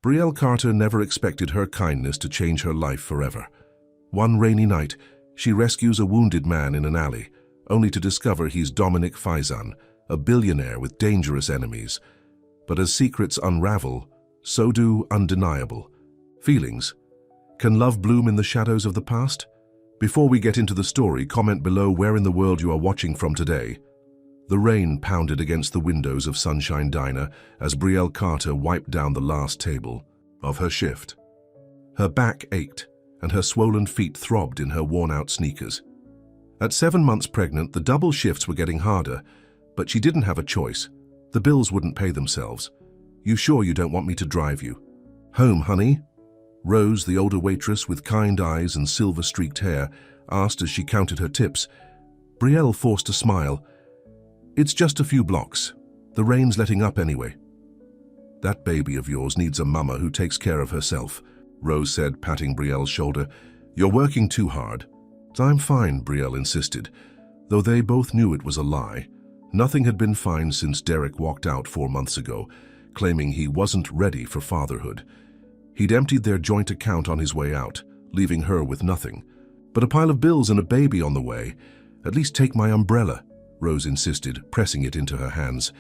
Brielle Carter never expected her kindness to change her life forever. One rainy night, she rescues a wounded man in an alley, only to discover he's Dominic Faizan, a billionaire with dangerous enemies. But as secrets unravel, so do undeniable feelings. Can love bloom in the shadows of the past? Before we get into the story, comment below where in the world you are watching from today. The rain pounded against the windows of Sunshine Diner as Brielle Carter wiped down the last table of her shift. Her back ached, and her swollen feet throbbed in her worn-out sneakers. At 7 months pregnant, the double shifts were getting harder, but she didn't have a choice. The bills wouldn't pay themselves. "You sure you don't want me to drive you home, honey?" Rose, the older waitress with kind eyes and silver-streaked hair, asked as she counted her tips. Brielle forced a smile. "It's just a few blocks. The rain's letting up anyway." "That baby of yours needs a mama who takes care of herself," Rose said, patting Brielle's shoulder. "You're working too hard." "I'm fine," Brielle insisted, though they both knew it was a lie. Nothing had been fine since Derek walked out 4 months ago, claiming he wasn't ready for fatherhood. He'd emptied their joint account on his way out, leaving her with nothing. "But a pile of bills and a baby on the way. At least take my umbrella," Rose insisted, pressing it into her hands.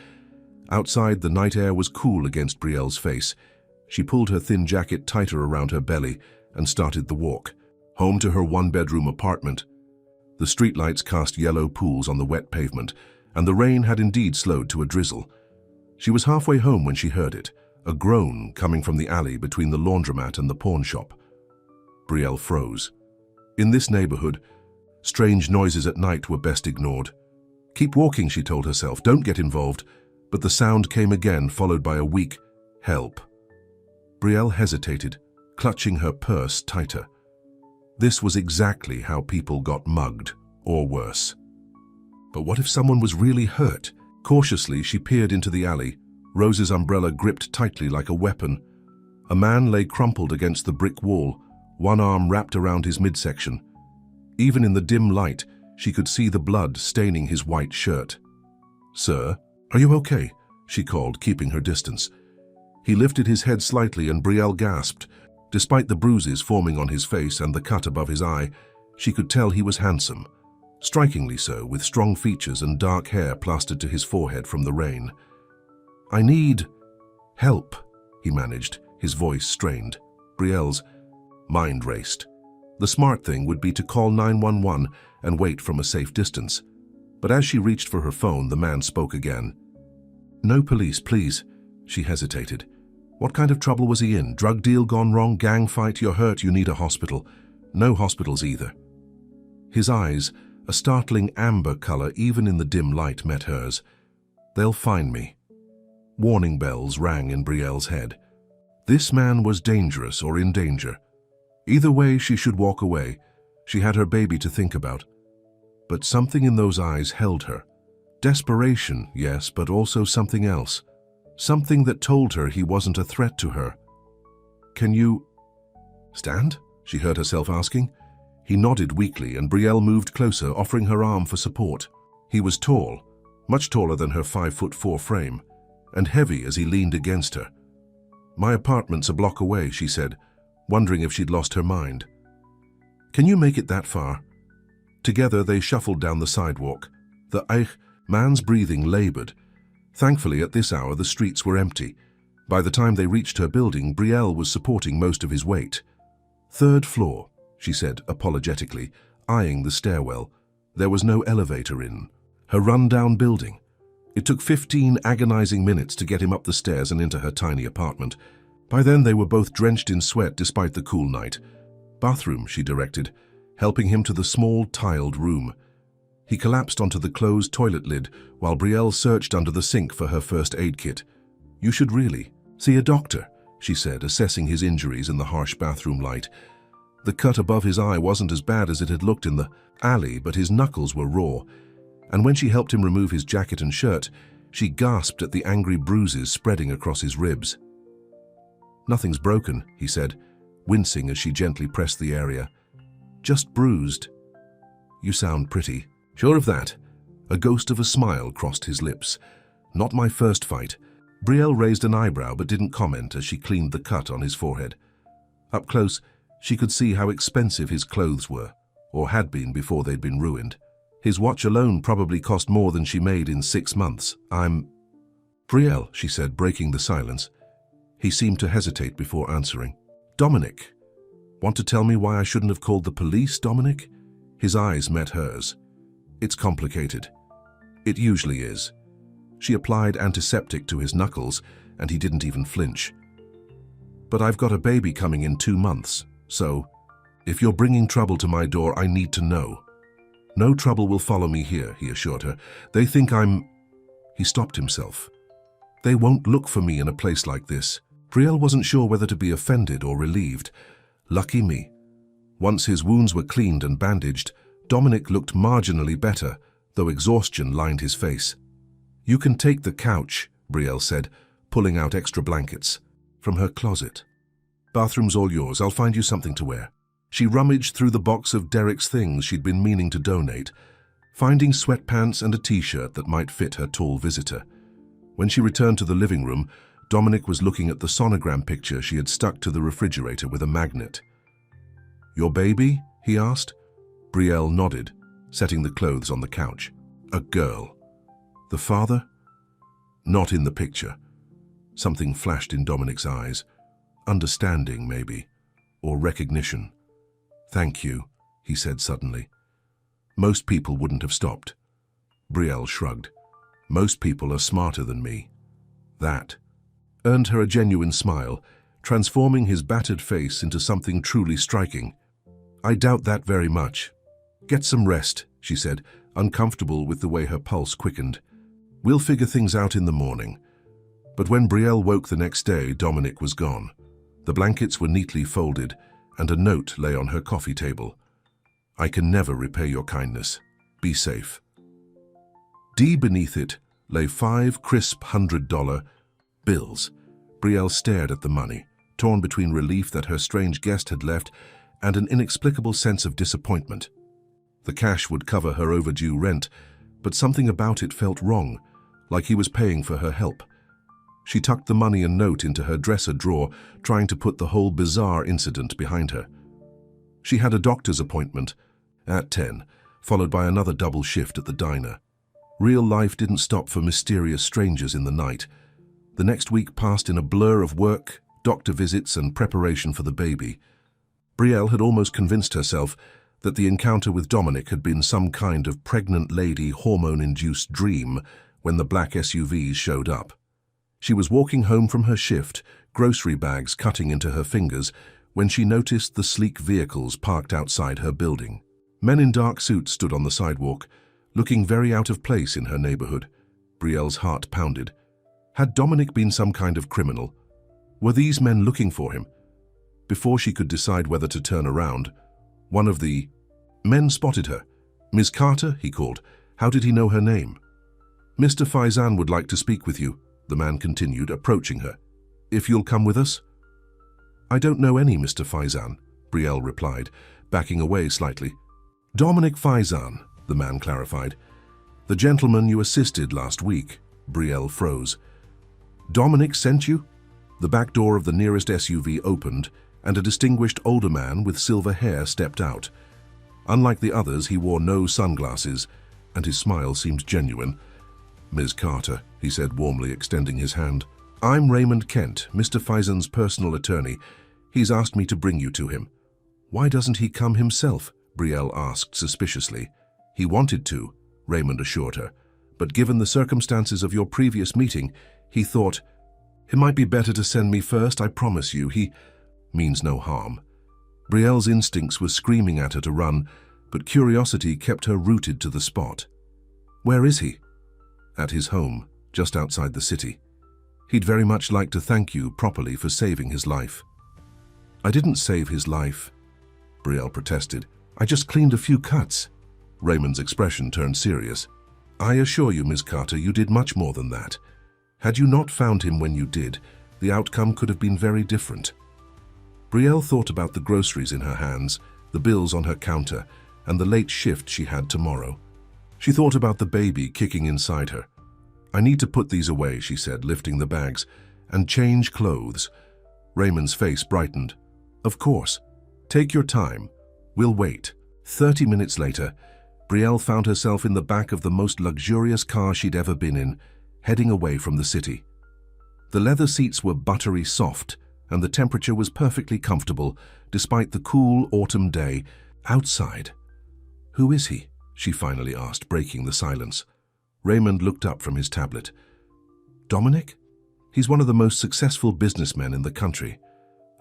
Outside, the night air was cool against Brielle's face. She pulled her thin jacket tighter around her belly and started the walk, home to her one-bedroom apartment. The streetlights cast yellow pools on the wet pavement, and the rain had indeed slowed to a drizzle. She was halfway home when she heard it, a groan coming from the alley between the laundromat and the pawn shop. Brielle froze. In this neighborhood, strange noises at night were best ignored. "Keep walking," she told herself, "don't get involved." But the sound came again, followed by a weak "help." Brielle hesitated, clutching her purse tighter. This was exactly how people got mugged, or worse. But what if someone was really hurt? Cautiously, she peered into the alley, Rose's umbrella gripped tightly like a weapon. A man lay crumpled against the brick wall, one arm wrapped around his midsection. Even in the dim light, she could see the blood staining his white shirt. "Sir, are you okay?" she called, keeping her distance. He lifted his head slightly and Brielle gasped. Despite the bruises forming on his face and the cut above his eye, she could tell he was handsome. Strikingly so, with strong features and dark hair plastered to his forehead from the rain. "I need help," he managed, his voice strained. Brielle's mind raced. The smart thing would be to call 911 and wait from a safe distance. But as she reached for her phone, the man spoke again. "No police, please," she hesitated. What kind of trouble was he in? Drug deal gone wrong? Gang fight? You're hurt, you need a hospital. No hospitals either. His eyes, a startling amber color even in the dim light, met hers. "They'll find me." Warning bells rang in Brielle's head. This man was dangerous or in danger. Either way, she should walk away. She had her baby to think about. But something in those eyes held her. Desperation, yes, but also something else. Something that told her he wasn't a threat to her. "Can you stand?" she heard herself asking. He nodded weakly, and Brielle moved closer, offering her arm for support. He was tall, much taller than her 5'4" frame, and heavy as he leaned against her. "My apartment's a block away," she said, wondering if she'd lost her mind. "Can you make it that far?" Together they shuffled down the sidewalk. The man's breathing labored. Thankfully, at this hour, the streets were empty. By the time they reached her building, Brielle was supporting most of his weight. "3rd floor," she said apologetically, eyeing the stairwell. There was no elevator in her run-down building. It took 15 agonizing minutes to get him up the stairs and into her tiny apartment. By then, they were both drenched in sweat despite the cool night. "Bathroom," she directed, helping him to the small, tiled room. He collapsed onto the closed toilet lid while Brielle searched under the sink for her first aid kit. "You should really see a doctor," she said, assessing his injuries in the harsh bathroom light. The cut above his eye wasn't as bad as it had looked in the alley, but his knuckles were raw. And when she helped him remove his jacket and shirt, she gasped at the angry bruises spreading across his ribs. "Nothing's broken," he said, wincing as she gently pressed the area. "Just bruised." "You sound pretty." "Sure of that?" A ghost of a smile crossed his lips. "Not my first fight. Brielle raised an eyebrow but didn't comment as she cleaned the cut on his forehead. Up close, she could see how expensive his clothes were, or had been before they'd been ruined. His watch alone probably cost more than she made in 6 months. Brielle, she said, breaking the silence. He seemed to hesitate before answering. Dominic. Want to tell me why I shouldn't have called the police, Dominic? His eyes met hers. It's complicated. It usually is. She applied antiseptic to his knuckles, and he didn't even flinch. But I've got a baby coming in 2 months, so if you're bringing trouble to my door, I need to know. No trouble will follow me here, he assured her. They think I'm... He stopped himself. They won't look for me in a place like this. Brielle wasn't sure whether to be offended or relieved. Lucky me. Once his wounds were cleaned and bandaged, Dominic looked marginally better, though exhaustion lined his face. You can take the couch, Brielle said, pulling out extra blankets from her closet. Bathroom's all yours. I'll find you something to wear. She rummaged through the box of Derek's things she'd been meaning to donate, finding sweatpants and a t-shirt that might fit her tall visitor. When she returned to the living room, Dominic was looking at the sonogram picture she had stuck to the refrigerator with a magnet. Your baby? He asked. Brielle nodded, setting the clothes on the couch. A girl. The father? Not in the picture. Something flashed in Dominic's eyes. Understanding, maybe, or recognition. Thank you, he said suddenly. Most people wouldn't have stopped. Brielle shrugged. Most people are smarter than me. That earned her a genuine smile, transforming his battered face into something truly striking. I doubt that very much. Get some rest, she said, uncomfortable with the way her pulse quickened. We'll figure things out in the morning. But when Brielle woke the next day, Dominic was gone. The blankets were neatly folded, and a note lay on her coffee table. I can never repay your kindness. Be safe. Beneath it lay 5 crisp $100 bills. Brielle stared at the money, torn between relief that her strange guest had left and an inexplicable sense of disappointment. The cash would cover her overdue rent, but something about it felt wrong, like he was paying for her help. She tucked the money and note into her dresser drawer, trying to put the whole bizarre incident behind her. She had a doctor's appointment at 10, followed by another double shift at the diner. Real life didn't stop for mysterious strangers in the night. The next week passed in a blur of work, doctor visits, and preparation for the baby. Brielle had almost convinced herself that the encounter with Dominic had been some kind of pregnant lady hormone-induced dream when the black SUVs showed up. She was walking home from her shift, grocery bags cutting into her fingers, when she noticed the sleek vehicles parked outside her building. Men in dark suits stood on the sidewalk, looking very out of place in her neighborhood. Brielle's heart pounded. Had Dominic been some kind of criminal? Were these men looking for him? Before she could decide whether to turn around, one of the men spotted her. Ms. Carter, he called. How did he know her name? Mr. Faizan would like to speak with you, the man continued, approaching her. If you'll come with us? I don't know any Mr. Faizan, Brielle replied, backing away slightly. Dominic Faizan, the man clarified. The gentleman you assisted last week. Brielle froze. Dominic sent you? The back door of the nearest SUV opened, and a distinguished older man with silver hair stepped out. Unlike the others, he wore no sunglasses, and his smile seemed genuine. Ms. Carter, he said warmly, extending his hand. I'm Raymond Kent, Mr. Faizan's personal attorney. He's asked me to bring you to him. Why doesn't he come himself? Brielle asked suspiciously. He wanted to, Raymond assured her, but given the circumstances of your previous meeting, he thought, it might be better to send me first, I promise you. He means no harm. Brielle's instincts were screaming at her to run, but curiosity kept her rooted to the spot. Where is he? At his home, just outside the city. He'd very much like to thank you properly for saving his life. I didn't save his life, Brielle protested. I just cleaned a few cuts. Raymond's expression turned serious. I assure you, Ms. Carter, you did much more than that. Had you not found him when you did, the outcome could have been very different. Brielle thought about the groceries in her hands, the bills on her counter, and the late shift she had tomorrow. She thought about the baby kicking inside her. I need to put these away, she said, lifting the bags, and change clothes. Raymond's face brightened. Of course. Take your time. We'll wait. 30 minutes later, Brielle found herself in the back of the most luxurious car she'd ever been in, heading away from the city. The leather seats were buttery soft, and the temperature was perfectly comfortable, despite the cool autumn day outside. Who is he? She finally asked, breaking the silence. Raymond looked up from his tablet. Dominic? He's one of the most successful businessmen in the country.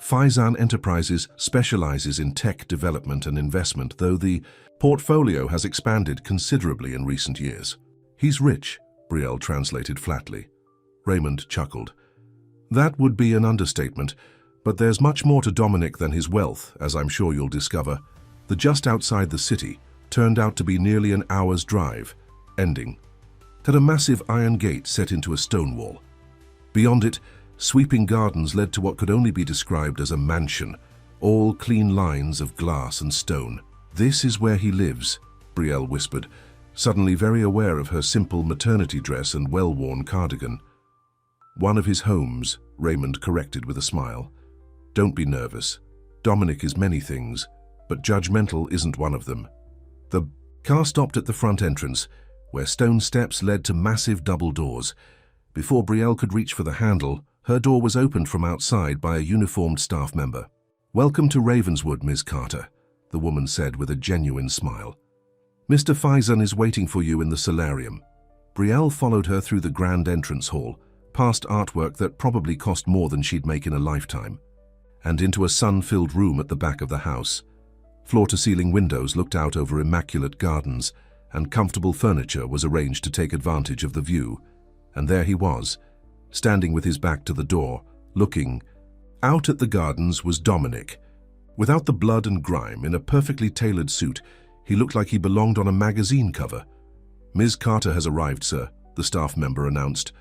Faizan Enterprises specializes in tech development and investment, though the portfolio has expanded considerably in recent years. He's rich, Brielle translated flatly. Raymond chuckled. That would be an understatement, but there's much more to Dominic than his wealth, as I'm sure you'll discover. The just outside the city turned out to be nearly an hour's drive, ending at a massive iron gate set into a stone wall. Beyond it, sweeping gardens led to what could only be described as a mansion, all clean lines of glass and stone. This is where he lives, Brielle whispered, suddenly very aware of her simple maternity dress and well-worn cardigan. One of his homes, Raymond corrected with a smile. Don't be nervous. Dominic is many things, but judgmental isn't one of them. The car stopped at the front entrance, where stone steps led to massive double doors. Before Brielle could reach for the handle, her door was opened from outside by a uniformed staff member. Welcome to Ravenswood, Ms. Carter, the woman said with a genuine smile. Mr. Faizan is waiting for you in the solarium. Brielle followed her through the grand entrance hall, past artwork that probably cost more than she'd make in a lifetime, and into a sun-filled room at the back of the house. Floor-to-ceiling windows looked out over immaculate gardens, and comfortable furniture was arranged to take advantage of the view. And there he was, standing with his back to the door, looking. Out at the gardens was Dominic. Without the blood and grime, in a perfectly tailored suit, he looked like he belonged on a magazine cover. Ms. Carter has arrived, sir, the staff member announced.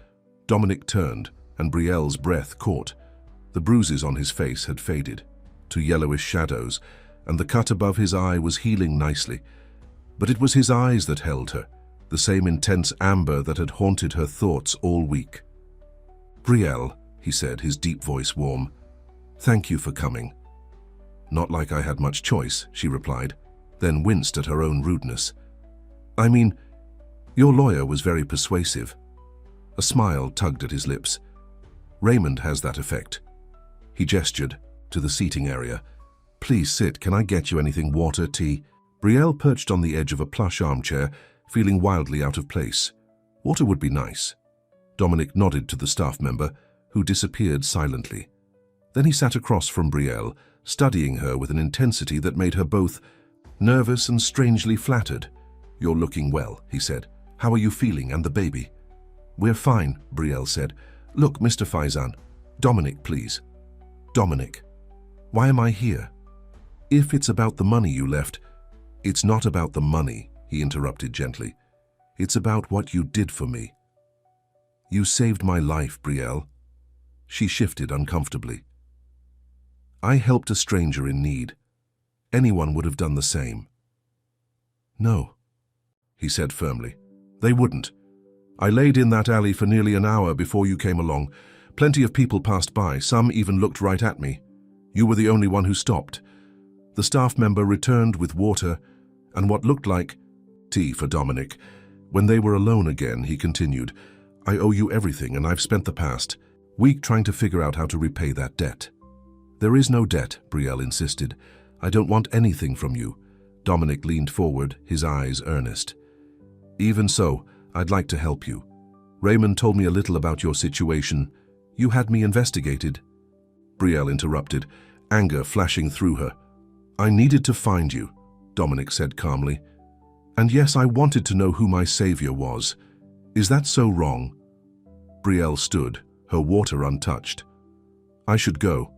Dominic turned, and Brielle's breath caught. The bruises on his face had faded to yellowish shadows, and the cut above his eye was healing nicely. But it was his eyes that held her, the same intense amber that had haunted her thoughts all week. Brielle, he said, his deep voice warm. Thank you for coming. Not like I had much choice, she replied, then winced at her own rudeness. I mean, your lawyer was very persuasive. A smile tugged at his lips. Raymond has that effect. He gestured to the seating area. Please sit, can I get you anything, water, tea? Brielle perched on the edge of a plush armchair, feeling wildly out of place. Water would be nice. Dominic nodded to the staff member, who disappeared silently. Then he sat across from Brielle, studying her with an intensity that made her both nervous and strangely flattered. You're looking well, he said. How are you feeling and the baby? We're fine, Brielle said. Look, Mr. Faizan. Dominic, please. Dominic. Why am I here? If it's about the money you left, it's not about the money, he interrupted gently. It's about what you did for me. You saved my life, Brielle. She shifted uncomfortably. I helped a stranger in need. Anyone would have done the same. No, he said firmly. They wouldn't. I laid in that alley for nearly an hour before you came along. Plenty of people passed by, some even looked right at me. You were the only one who stopped. The staff member returned with water and what looked like tea for Dominic. When they were alone again, he continued, I owe you everything, and I've spent the past week trying to figure out how to repay that debt. There is no debt, Brielle insisted. I don't want anything from you. Dominic leaned forward, his eyes earnest. Even so, I'd like to help you. Raymond told me a little about your situation. You had me investigated. Brielle interrupted, anger flashing through her. I needed to find you, Dominic said calmly. And yes, I wanted to know who my savior was. Is that so wrong? Brielle stood, her water untouched. I should go.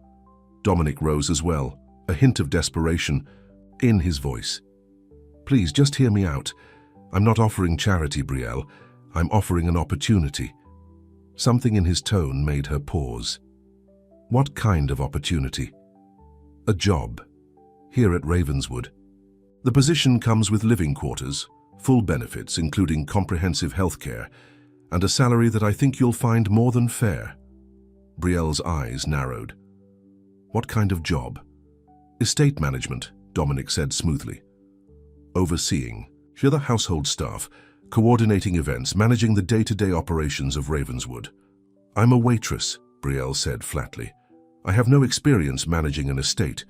Dominic rose as well, a hint of desperation in his voice. Please, just hear me out. I'm not offering charity, Brielle. I'm offering an opportunity. Something in his tone made her pause. What kind of opportunity? A job. Here at Ravenswood. The position comes with living quarters, full benefits including comprehensive health care, and a salary that I think you'll find more than fair." Brielle's eyes narrowed. "What kind of job?" "Estate management," Dominic said smoothly. "Overseeing the household staff, coordinating events, managing the day-to-day operations of Ravenswood." "I'm a waitress," Brielle said flatly. "I have no experience managing an estate."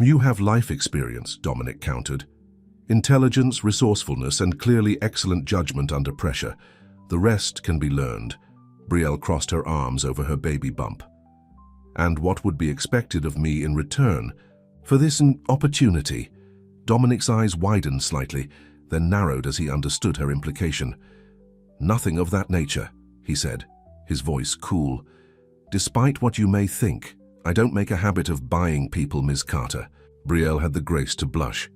"You have life experience," Dominic countered. "Intelligence, resourcefulness, and clearly excellent judgment under pressure. The rest can be learned." Brielle crossed her arms over her baby bump. "And what would be expected of me in return for this opportunity?" Dominic's eyes widened slightly, then narrowed as he understood her implication. "Nothing of that nature," he said, his voice cool. "Despite what you may think, I don't make a habit of buying people, Ms. Carter." Brielle had the grace to blush.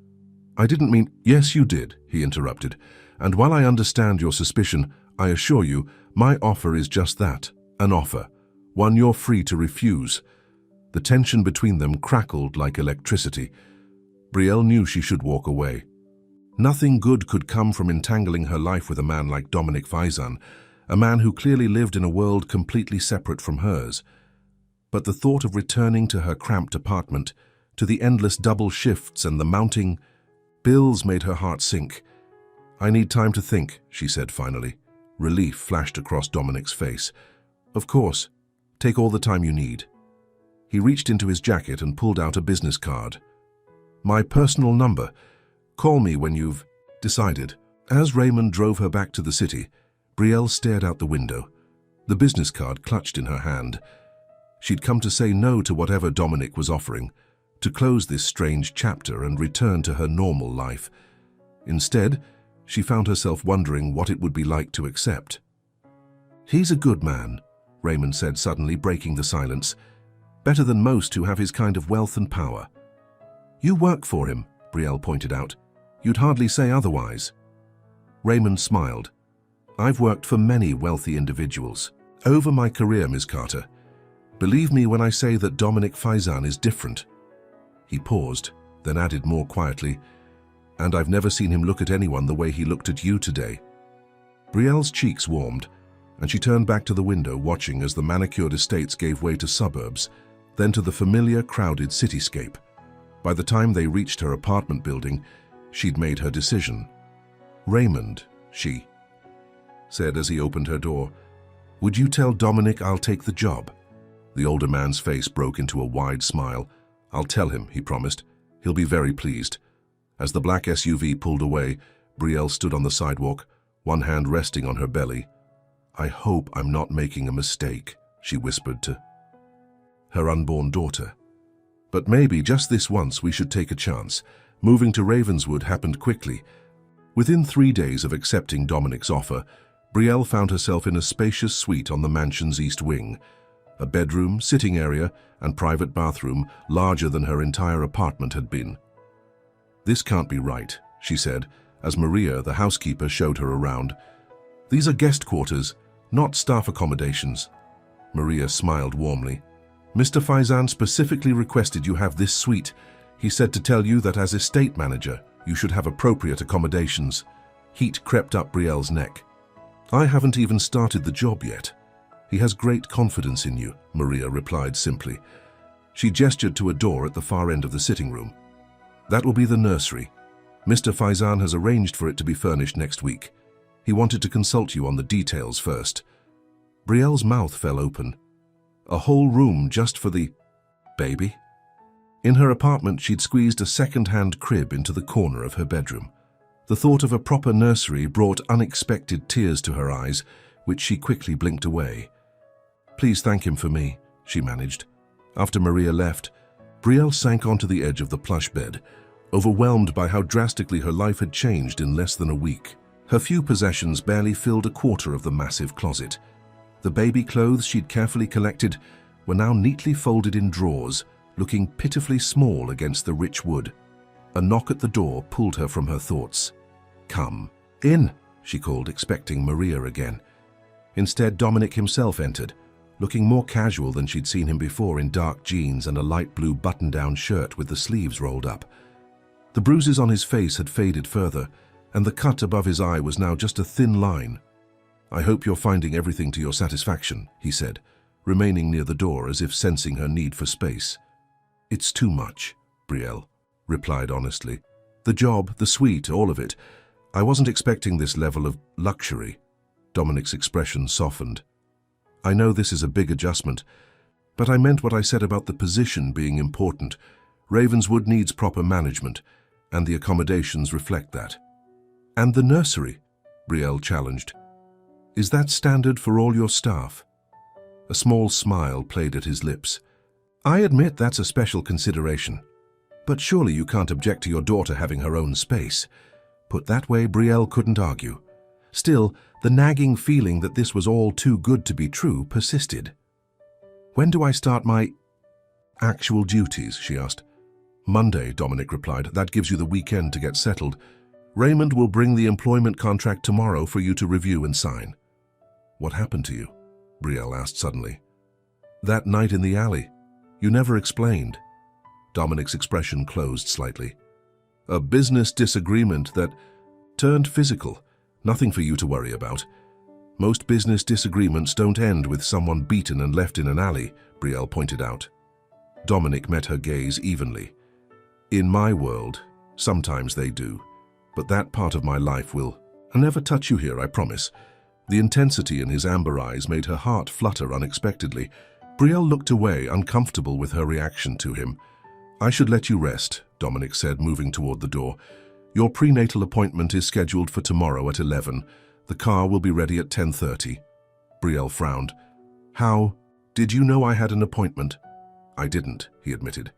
"I didn't mean—" "Yes, you did," he interrupted. "And while I understand your suspicion, I assure you, my offer is just that, an offer, one you're free to refuse." The tension between them crackled like electricity. Brielle knew she should walk away. Nothing good could come from entangling her life with a man like Dominic Faizan, a man who clearly lived in a world completely separate from hers. But the thought of returning to her cramped apartment, to the endless double shifts and the mounting bills made her heart sink. "I need time to think," she said finally. Relief flashed across Dominic's face. "Of course. Take all the time you need." He reached into his jacket and pulled out a business card. "My personal number. Call me when you've decided." As Raymond drove her back to the city, Brielle stared out the window, the business card clutched in her hand. She'd come to say no to whatever Dominic was offering, to close this strange chapter and return to her normal life. Instead, she found herself wondering what it would be like to accept. "He's a good man," Raymond said suddenly, breaking the silence. "Better than most who have his kind of wealth and power." "You work for him," Brielle pointed out. "You'd hardly say otherwise." Raymond smiled. "I've worked for many wealthy individuals over my career, Ms. Carter. Believe me when I say that Dominic Faizan is different." He paused, then added more quietly, "And I've never seen him look at anyone the way he looked at you today." Brielle's cheeks warmed, and she turned back to the window, watching as the manicured estates gave way to suburbs, then to the familiar, crowded cityscape. By the time they reached her apartment building, she'd made her decision. "Raymond," she said as he opened her door, "would you tell Dominic I'll take the job?" The older man's face broke into a wide smile. "I'll tell him," he promised. "He'll be very pleased." As the black SUV pulled away, Brielle stood on the sidewalk, one hand resting on her belly. "I hope I'm not making a mistake," she whispered to her unborn daughter. "But maybe just this once we should take a chance." Moving to Ravenswood happened quickly. Within 3 days of accepting Dominic's offer, Brielle found herself in a spacious suite on the mansion's east wing. A bedroom, sitting area, and private bathroom larger than her entire apartment had been. "This can't be right," she said, as Maria, the housekeeper, showed her around. "These are guest quarters, not staff accommodations." Maria smiled warmly. "Mr. Faizan specifically requested you have this suite. He said to tell you that as estate manager, you should have appropriate accommodations." Heat crept up Brielle's neck. "I haven't even started the job yet." "He has great confidence in you," Maria replied simply. She gestured to a door at the far end of the sitting room. "That will be the nursery. Mr. Faizan has arranged for it to be furnished next week. He wanted to consult you on the details first." Brielle's mouth fell open. A whole room just for the baby? In her apartment, she'd squeezed a second-hand crib into the corner of her bedroom. The thought of a proper nursery brought unexpected tears to her eyes, which she quickly blinked away. "Please thank him for me," she managed. After Maria left, Brielle sank onto the edge of the plush bed, overwhelmed by how drastically her life had changed in less than a week. Her few possessions barely filled a quarter of the massive closet. The baby clothes she'd carefully collected were now neatly folded in drawers, looking pitifully small against the rich wood. A knock at the door pulled her from her thoughts. "Come in," she called, expecting Maria again. Instead, Dominic himself entered, looking more casual than she'd seen him before, in dark jeans and a light blue button-down shirt with the sleeves rolled up. The bruises on his face had faded further, and the cut above his eye was now just a thin line. "I hope you're finding everything to your satisfaction," he said, remaining near the door as if sensing her need for space. "It's too much," Brielle replied honestly. "The job, the suite, all of it. I wasn't expecting this level of luxury." Dominic's expression softened. "I know this is a big adjustment, but I meant what I said about the position being important. Ravenswood needs proper management, and the accommodations reflect that." "And the nursery?" Brielle challenged. "Is that standard for all your staff?" A small smile played at his lips. "I admit that's a special consideration. But surely you can't object to your daughter having her own space." Put that way, Brielle couldn't argue. Still, the nagging feeling that this was all too good to be true persisted. "When do I start my actual duties?" she asked. "Monday," Dominic replied. "That gives you the weekend to get settled. Raymond will bring the employment contract tomorrow for you to review and sign." "What happened to you?" Brielle asked suddenly. "That night in the alley. You never explained." Dominic's expression closed slightly. "A business disagreement that turned physical. Nothing for you to worry about. Most business disagreements don't end with someone beaten and left in an alley," Brielle pointed out. Dominic met her gaze evenly. "In my world, sometimes they do. But that part of my life will never touch you here, I promise." The intensity in his amber eyes made her heart flutter unexpectedly. Brielle looked away, uncomfortable with her reaction to him. "I should let you rest," Dominic said, moving toward the door. "Your prenatal appointment is scheduled for tomorrow at 11. The car will be ready at 10:30. Brielle frowned. "How did you know I had an appointment?" "I didn't," he admitted.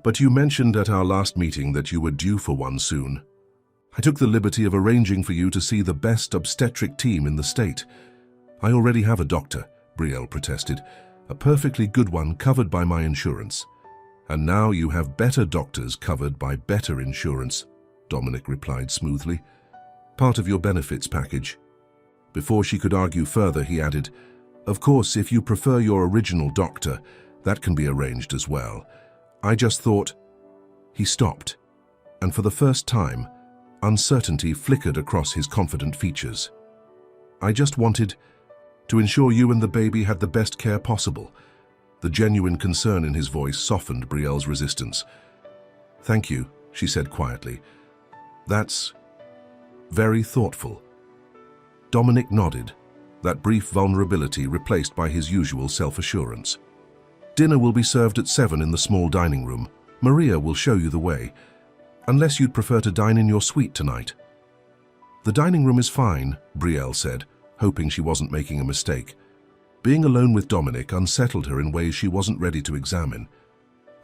"But you mentioned at our last meeting that you were due for one soon. I took the liberty of arranging for you to see the best obstetric team in the state." "I already have a doctor," Brielle protested. "A perfectly good one covered by my insurance." "And now you have better doctors covered by better insurance," Dominic replied smoothly. "Part of your benefits package." Before she could argue further, he added, "Of course, if you prefer your original doctor, that can be arranged as well. I just thought—" He stopped, and for the first time, uncertainty flickered across his confident features. "I just wanted to ensure you and the baby had the best care possible." The genuine concern in his voice softened Brielle's resistance. "Thank you," she said quietly. "That's very thoughtful." Dominic nodded, that brief vulnerability replaced by his usual self-assurance. "Dinner will be served at 7 in the small dining room. Maria will show you the way, unless you'd prefer to dine in your suite tonight." "The dining room is fine," Brielle said, hoping she wasn't making a mistake. Being alone with Dominic unsettled her in ways she wasn't ready to examine.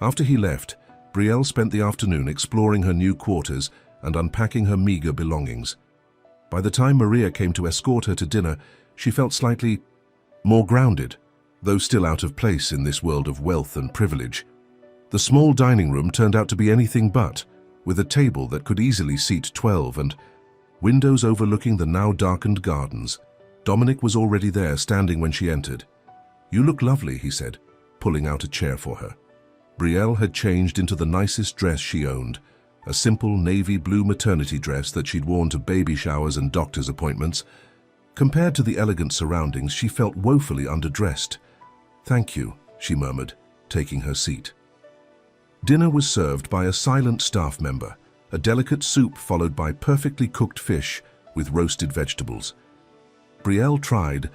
After he left, Brielle spent the afternoon exploring her new quarters and unpacking her meager belongings. By the time Maria came to escort her to dinner, she felt slightly more grounded, though still out of place in this world of wealth and privilege. The small dining room turned out to be anything but, with a table that could easily seat 12 and windows overlooking the now darkened gardens. Dominic was already there, standing when she entered. "You look lovely," he said, pulling out a chair for her. Brielle had changed into the nicest dress she owned, a simple navy blue maternity dress that she'd worn to baby showers and doctor's appointments. Compared to the elegant surroundings, she felt woefully underdressed. "Thank you," she murmured, taking her seat. Dinner was served by a silent staff member, a delicate soup followed by perfectly cooked fish with roasted vegetables. Brielle tried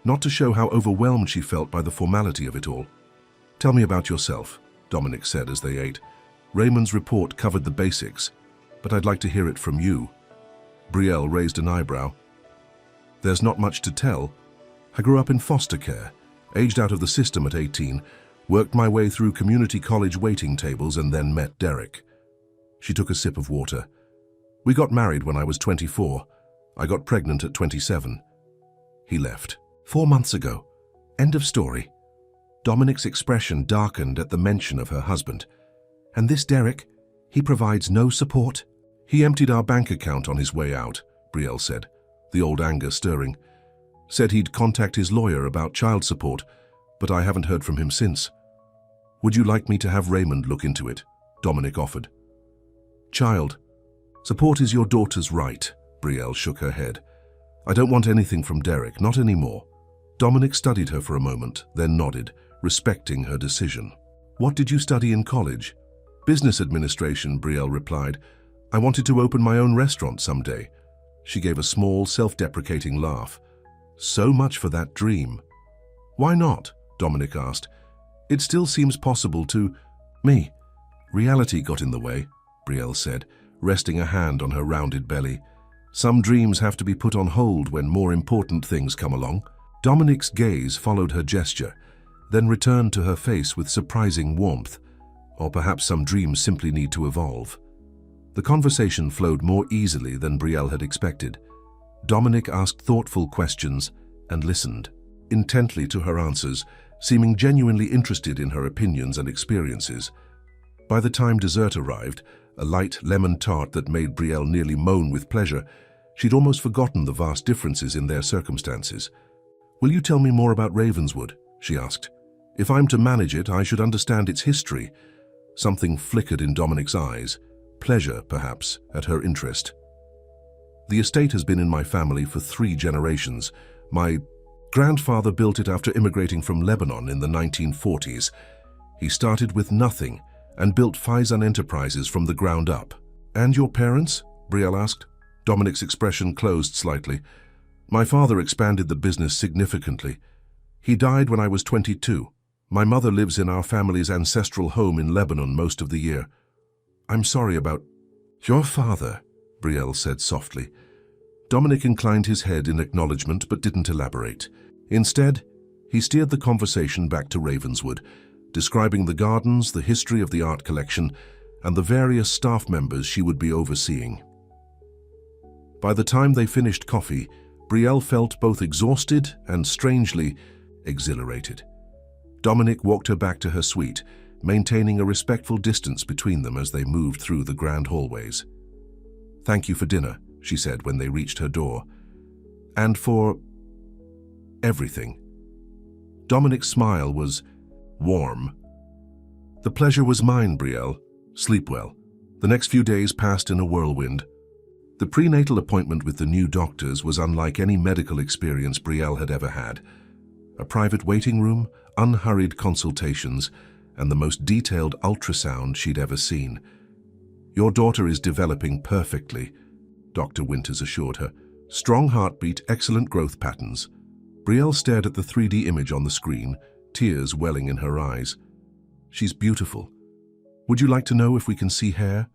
not to show how overwhelmed she felt by the formality of it all. "Tell me about yourself," Dominic said as they ate. "Raymond's report covered the basics, but I'd like to hear it from you." Brielle raised an eyebrow. "There's not much to tell. I grew up in foster care, aged out of the system at 18, worked my way through community college waiting tables and then met Derek." She took a sip of water. "We got married when I was 24. I got pregnant at 27. He left 4 months ago. End of story." Dominic's expression darkened at the mention of her husband. "And this Derek, he provides no support?" "He emptied our bank account on his way out," Brielle said, the old anger stirring. "Said he'd contact his lawyer about child support, but I haven't heard from him since." "Would you like me to have Raymond look into it?" Dominic offered. "Child support is your daughter's right," Brielle shook her head. I don't want anything from Derek, not anymore. Dominic studied her for a moment, then nodded, respecting her decision. What did you study in college? Business administration, Brielle replied. I wanted to open my own restaurant someday. She gave a small, self-deprecating laugh. So much for that dream. Why not? Dominic asked. It still seems possible to me. Reality got in the way, Brielle said, resting a hand on her rounded belly. Some dreams have to be put on hold when more important things come along. Dominic's gaze followed her gesture, then returned to her face with surprising warmth. Or perhaps some dreams simply need to evolve. The conversation flowed more easily than Brielle had expected. Dominic asked thoughtful questions and listened intently to her answers, seeming genuinely interested in her opinions and experiences. By the time dessert arrived, a light lemon tart that made Brielle nearly moan with pleasure, she'd almost forgotten the vast differences in their circumstances. Will you tell me more about Ravenswood? She asked. If I'm to manage it, I should understand its history. Something flickered in Dominic's eyes, pleasure, perhaps, at her interest. The estate has been in my family for 3 generations. My grandfather built it after immigrating from Lebanon in the 1940s. He started with nothing and built Faizan Enterprises from the ground up. And your parents? Brielle asked. Dominic's expression closed slightly. My father expanded the business significantly. He died when I was 22. My mother lives in our family's ancestral home in Lebanon most of the year. I'm sorry about your father, Brielle said softly. Dominic inclined his head in acknowledgement but didn't elaborate. Instead, he steered the conversation back to Ravenswood, describing the gardens, the history of the art collection, and the various staff members she would be overseeing. By the time they finished coffee, Brielle felt both exhausted and strangely exhilarated. Dominic walked her back to her suite, maintaining a respectful distance between them as they moved through the grand hallways. Thank you for dinner, she said when they reached her door. And for everything. Dominic's smile was warm. The pleasure was mine, Brielle. Sleep well. The next few days passed in a whirlwind. The prenatal appointment with the new doctors was unlike any medical experience Brielle had ever had. A private waiting room, unhurried consultations, and the most detailed ultrasound she'd ever seen. Your daughter is developing perfectly, Dr. Winters assured her. Strong heartbeat, excellent growth patterns. Brielle stared at the 3D image on the screen, tears welling in her eyes. She's beautiful. Would you like to know if we can see hair?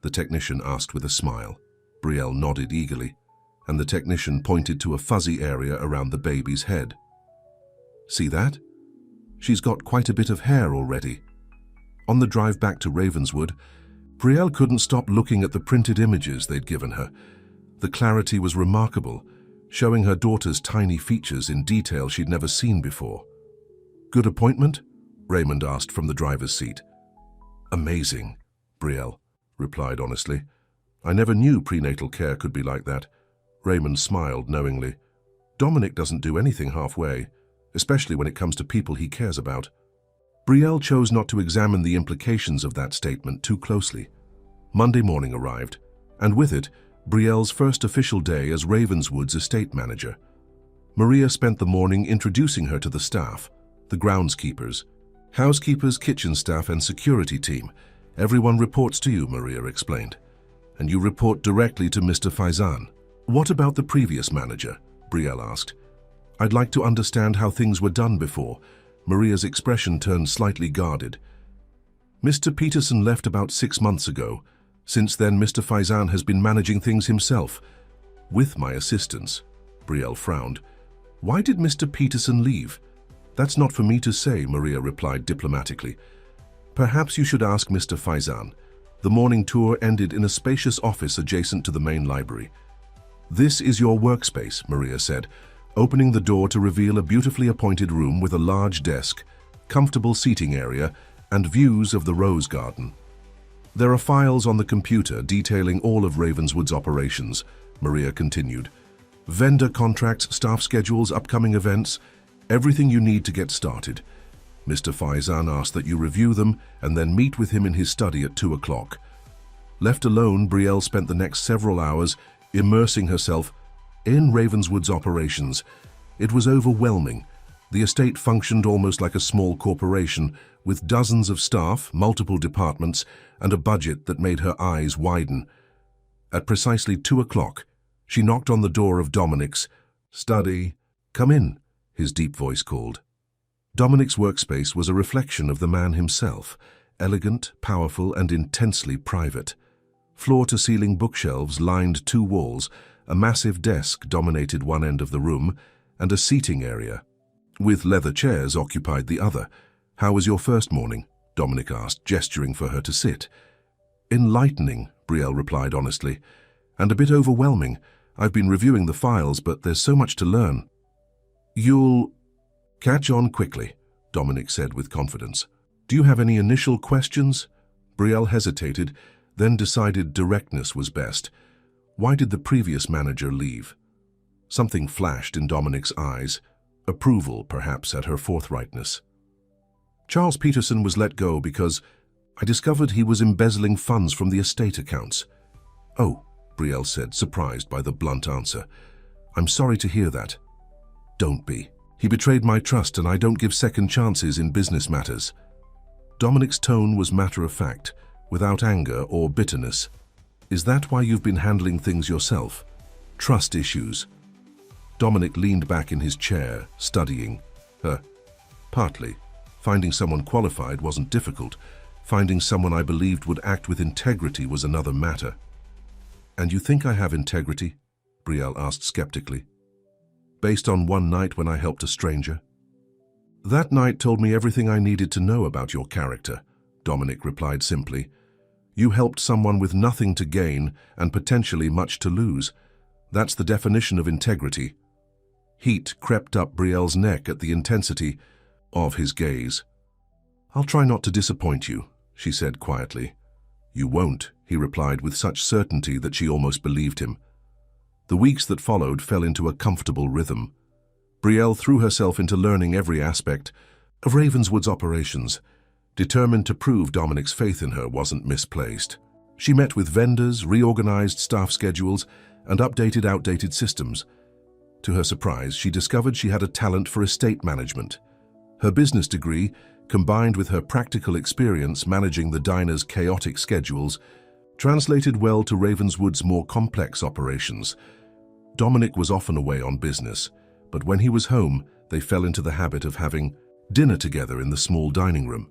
The technician asked with a smile. Brielle nodded eagerly, and the technician pointed to a fuzzy area around the baby's head. See that? She's got quite a bit of hair already. On the drive back to Ravenswood, Brielle couldn't stop looking at the printed images they'd given her. The clarity was remarkable, showing her daughter's tiny features in detail she'd never seen before. Good appointment? Raymond asked from the driver's seat. Amazing, Brielle replied honestly. I never knew prenatal care could be like that. Raymond smiled knowingly. Dominic doesn't do anything halfway, especially when it comes to people he cares about. Brielle chose not to examine the implications of that statement too closely. Monday morning arrived, and with it, Brielle's first official day as Ravenswood's estate manager. Maria spent the morning introducing her to the staff, the groundskeepers, housekeepers, kitchen staff, and security team. Everyone reports to you, Maria explained. And you report directly to Mr. Faizan. What about the previous manager? Brielle asked. I'd like to understand how things were done before. Maria's expression turned slightly guarded. Mr. Peterson left about 6 months ago. Since then, Mr. Faizan has been managing things himself, with my assistance. Brielle frowned. Why did Mr. Peterson leave? That's not for me to say, Maria replied diplomatically. Perhaps you should ask Mr. Faizan. The morning tour ended in a spacious office adjacent to the main library. This is your workspace, Maria said, opening the door to reveal a beautifully appointed room with a large desk, comfortable seating area, and views of the rose garden. There are files on the computer detailing all of Ravenswood's operations, Maria continued. Vendor contracts, staff schedules, upcoming events, everything you need to get started. Mr. Faizan asked that you review them and then meet with him in his study at 2 o'clock. Left alone, Brielle spent the next several hours immersing herself. In Ravenswood's operations, it was overwhelming. The estate functioned almost like a small corporation, with dozens of staff, multiple departments, and a budget that made her eyes widen. At precisely 2 o'clock, she knocked on the door of Dominic's study. "Come in," his deep voice called. Dominic's workspace was a reflection of the man himself, elegant, powerful, and intensely private. Floor-to-ceiling bookshelves lined 2 walls, a massive desk dominated one end of the room, and a seating area, with leather chairs occupied the other. "How was your first morning?" Dominic asked, gesturing for her to sit. "Enlightening," Brielle replied honestly, "and a bit overwhelming. I've been reviewing the files, but there's so much to learn." "You'll catch on quickly," Dominic said with confidence. "Do you have any initial questions?" Brielle hesitated, then decided directness was best. Why did the previous manager leave? Something flashed in Dominic's eyes, approval perhaps at her forthrightness. "Charles Peterson was let go because I discovered he was embezzling funds from the estate accounts." "Oh," Brielle said, surprised by the blunt answer. "I'm sorry to hear that." "Don't be. He betrayed my trust, and I don't give second chances in business matters." Dominic's tone was matter-of-fact, without anger or bitterness. "Is that why you've been handling things yourself? Trust issues?" Dominic leaned back in his chair, studying her. "Partly. Finding someone qualified wasn't difficult. Finding someone I believed would act with integrity was another matter." "And you think I have integrity?" Brielle asked skeptically. "Based on one night when I helped a stranger?" "That night told me everything I needed to know about your character," Dominic replied simply. "You helped someone with nothing to gain and potentially much to lose. That's the definition of integrity." Heat crept up Brielle's neck at the intensity of his gaze. "I'll try not to disappoint you," she said quietly. "You won't," he replied with such certainty that she almost believed him. The weeks that followed fell into a comfortable rhythm. Brielle threw herself into learning every aspect of Ravenswood's operations, determined to prove Dominic's faith in her wasn't misplaced. She met with vendors, reorganized staff schedules, and updated outdated systems. To her surprise, she discovered she had a talent for estate management. Her business degree, combined with her practical experience managing the diner's chaotic schedules, translated well to Ravenswood's more complex operations. Dominic was often away on business, but when he was home, they fell into the habit of having dinner together in the small dining room.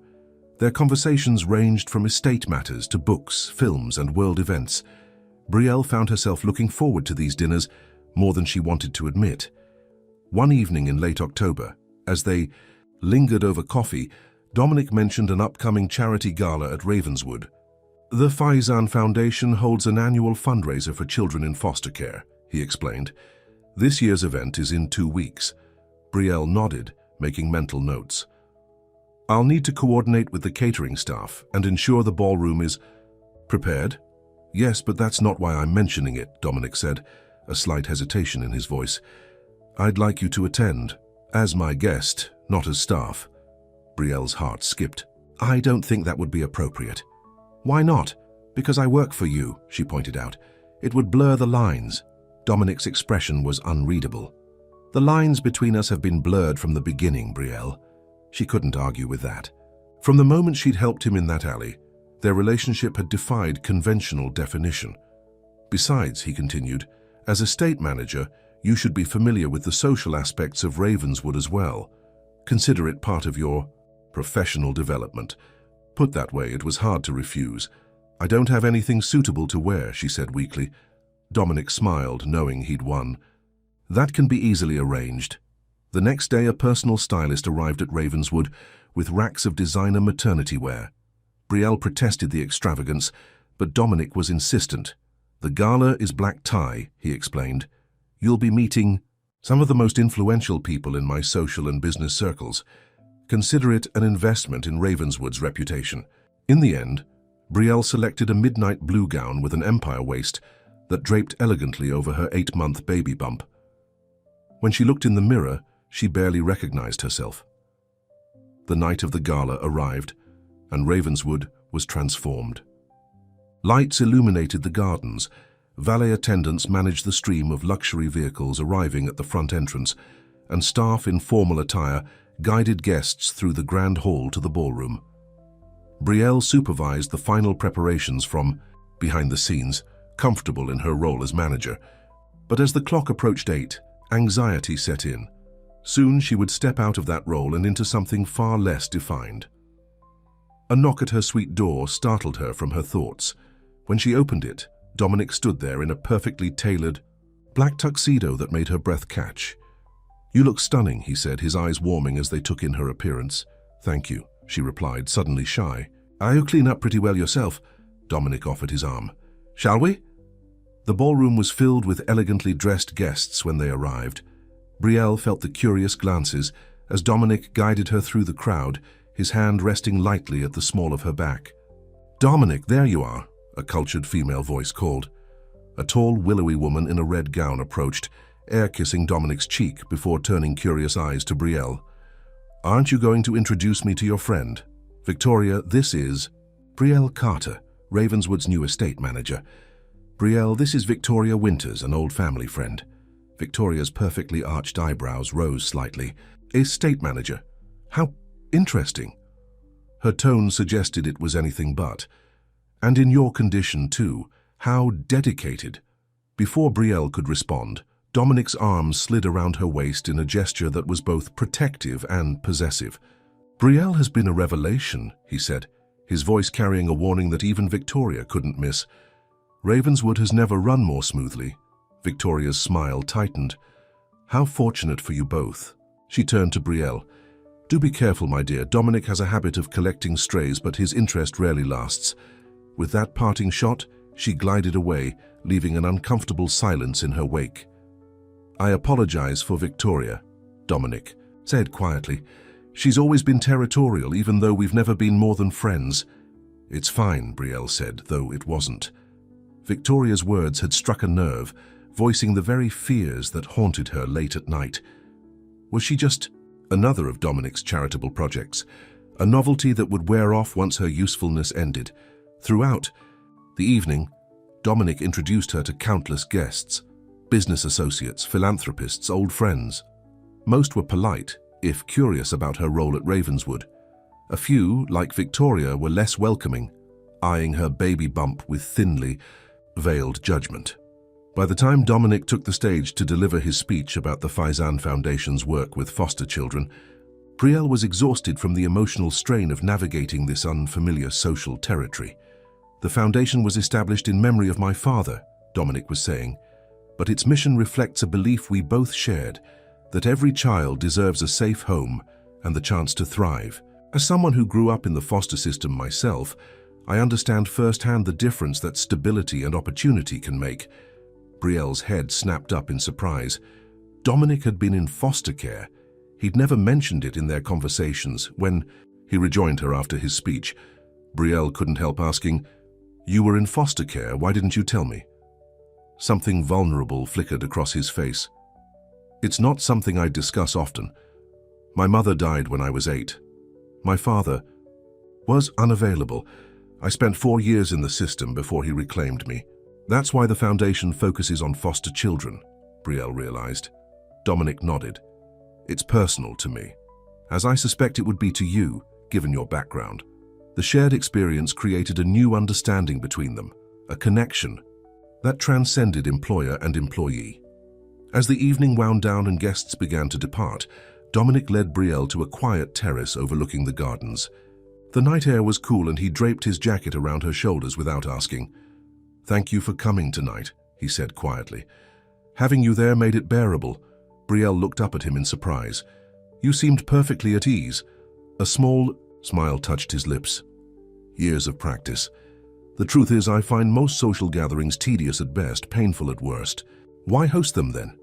Their conversations ranged from estate matters to books, films, and world events. Brielle found herself looking forward to these dinners more than she wanted to admit. One evening in late October, as they lingered over coffee, Dominic mentioned an upcoming charity gala at Ravenswood. "The Faizan Foundation holds an annual fundraiser for children in foster care," he explained. "This year's event is in 2 weeks." Brielle nodded, making mental notes. "I'll need to coordinate with the catering staff and ensure the ballroom is prepared." "Yes, but that's not why I'm mentioning it," Dominic said, a slight hesitation in his voice. "I'd like you to attend, as my guest, not as staff." Brielle's heart skipped. "I don't think that would be appropriate." "Why not?" "Because I work for you," she pointed out. "It would blur the lines." Dominic's expression was unreadable. "The lines between us have been blurred from the beginning, Brielle." She couldn't argue with that. From the moment she'd helped him in that alley, their relationship had defied conventional definition. "Besides," he continued, "as estate manager, you should be familiar with the social aspects of Ravenswood as well. Consider it part of your professional development." Put that way, it was hard to refuse. "I don't have anything suitable to wear," she said weakly. Dominic smiled, knowing he'd won. "That can be easily arranged." The next day, a personal stylist arrived at Ravenswood with racks of designer maternity wear. Brielle protested the extravagance, but Dominic was insistent. "The gala is black tie," he explained. "You'll be meeting some of the most influential people in my social and business circles. Consider it an investment in Ravenswood's reputation." In the end, Brielle selected a midnight blue gown with an empire waist that draped elegantly over her 8-month baby bump. When she looked in the mirror, she barely recognized herself. The night of the gala arrived, and Ravenswood was transformed. Lights illuminated the gardens, Valet attendants managed the stream of luxury vehicles arriving at the front entrance, and staff in formal attire guided guests through the grand hall to the ballroom. Brielle supervised the final preparations from behind the scenes, comfortable in her role as manager. But as the clock approached 8, anxiety set in. Soon she would step out of that role and into something far less defined. A knock at her suite door startled her from her thoughts. When she opened it, Dominic stood there in a perfectly tailored black tuxedo that made her breath catch. "You look stunning," he said, his eyes warming as they took in her appearance. "Thank you," she replied, suddenly shy. "You clean up pretty well yourself." Dominic offered his arm. "Shall we?" The ballroom was filled with elegantly dressed guests when they arrived. Brielle felt the curious glances as Dominic guided her through the crowd, his hand resting lightly at the small of her back. "Dominic, there you are," a cultured female voice called. A tall, willowy woman in a red gown approached, air-kissing Dominic's cheek before turning curious eyes to Brielle. "Aren't you going to introduce me to your friend? Victoria, this is Brielle Carter, Ravenswood's new estate manager. Brielle, this is Victoria Winters, an old family friend." Victoria's perfectly arched eyebrows rose slightly. "Estate manager? How interesting." Her tone suggested it was anything but. "And in your condition, too. How dedicated." Before Brielle could respond, Dominic's arm slid around her waist in a gesture that was both protective and possessive. "Brielle has been a revelation," he said, his voice carrying a warning that even Victoria couldn't miss. "Ravenswood has never run more smoothly." Victoria's smile tightened. "How fortunate for you both." She turned to Brielle. "Do be careful, my dear. Dominic has a habit of collecting strays, but his interest rarely lasts." With that parting shot, she glided away, leaving an uncomfortable silence in her wake. "I apologize for Victoria," Dominic said quietly. "She's always been territorial, even though we've never been more than friends." "It's fine," Brielle said, though it wasn't. Victoria's words had struck a nerve, voicing the very fears that haunted her late at night. Was she just another of Dominic's charitable projects, a novelty that would wear off once her usefulness ended? Throughout the evening, Dominic introduced her to countless guests, business associates, philanthropists, old friends. Most were polite, if curious about her role at Ravenswood. A few, like Victoria, were less welcoming, eyeing her baby bump with thinly veiled judgment. By the time Dominic took the stage to deliver his speech about the Faizan Foundation's work with foster children, Brielle was exhausted from the emotional strain of navigating this unfamiliar social territory. "The foundation was established in memory of my father," Dominic was saying, "but its mission reflects a belief we both shared, that every child deserves a safe home and the chance to thrive. As someone who grew up in the foster system myself, I understand firsthand the difference that stability and opportunity can make." Brielle's head snapped up in surprise. Dominic had been in foster care. He'd never mentioned it in their conversations. When he rejoined her after his speech, Brielle couldn't help asking, "You were in foster care, why didn't you tell me?" Something vulnerable flickered across his face. "It's not something I discuss often. My mother died when I was 8. My father was unavailable. I spent 4 years in the system before he reclaimed me. That's why the foundation focuses on foster children," Brielle realized. Dominic nodded. "It's personal to me, as I suspect it would be to you, given your background." The shared experience created a new understanding between them, a connection that transcended employer and employee. As the evening wound down and guests began to depart, Dominic led Brielle to a quiet terrace overlooking the gardens. The night air was cool and he draped his jacket around her shoulders without asking. "Thank you for coming tonight," he said quietly. "Having you there made it bearable." Brielle looked up at him in surprise. "You seemed perfectly at ease." A small smile touched his lips. "Years of practice. The truth is, I find most social gatherings tedious at best, painful at worst. Why host them then?"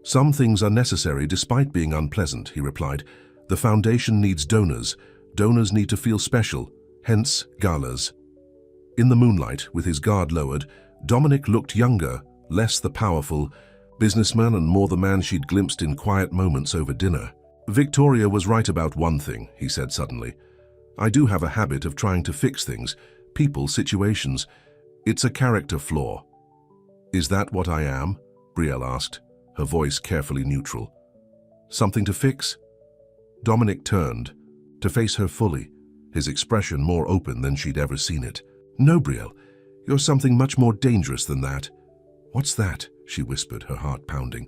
"Some things are necessary despite being unpleasant," he replied. "The foundation needs donors. Donors need to feel special, hence galas." In the moonlight, with his guard lowered, Dominic looked younger, less the powerful businessman and more the man she'd glimpsed in quiet moments over dinner. "Victoria was right about one thing," he said suddenly. "I do have a habit of trying to fix things, people, situations. It's a character flaw." Is that what I am? Brielle asked, her voice carefully neutral. Something to fix? Dominic turned, to face her fully, his expression more open than she'd ever seen it. No, Brielle, you're something much more dangerous than that. What's that? She whispered, her heart pounding.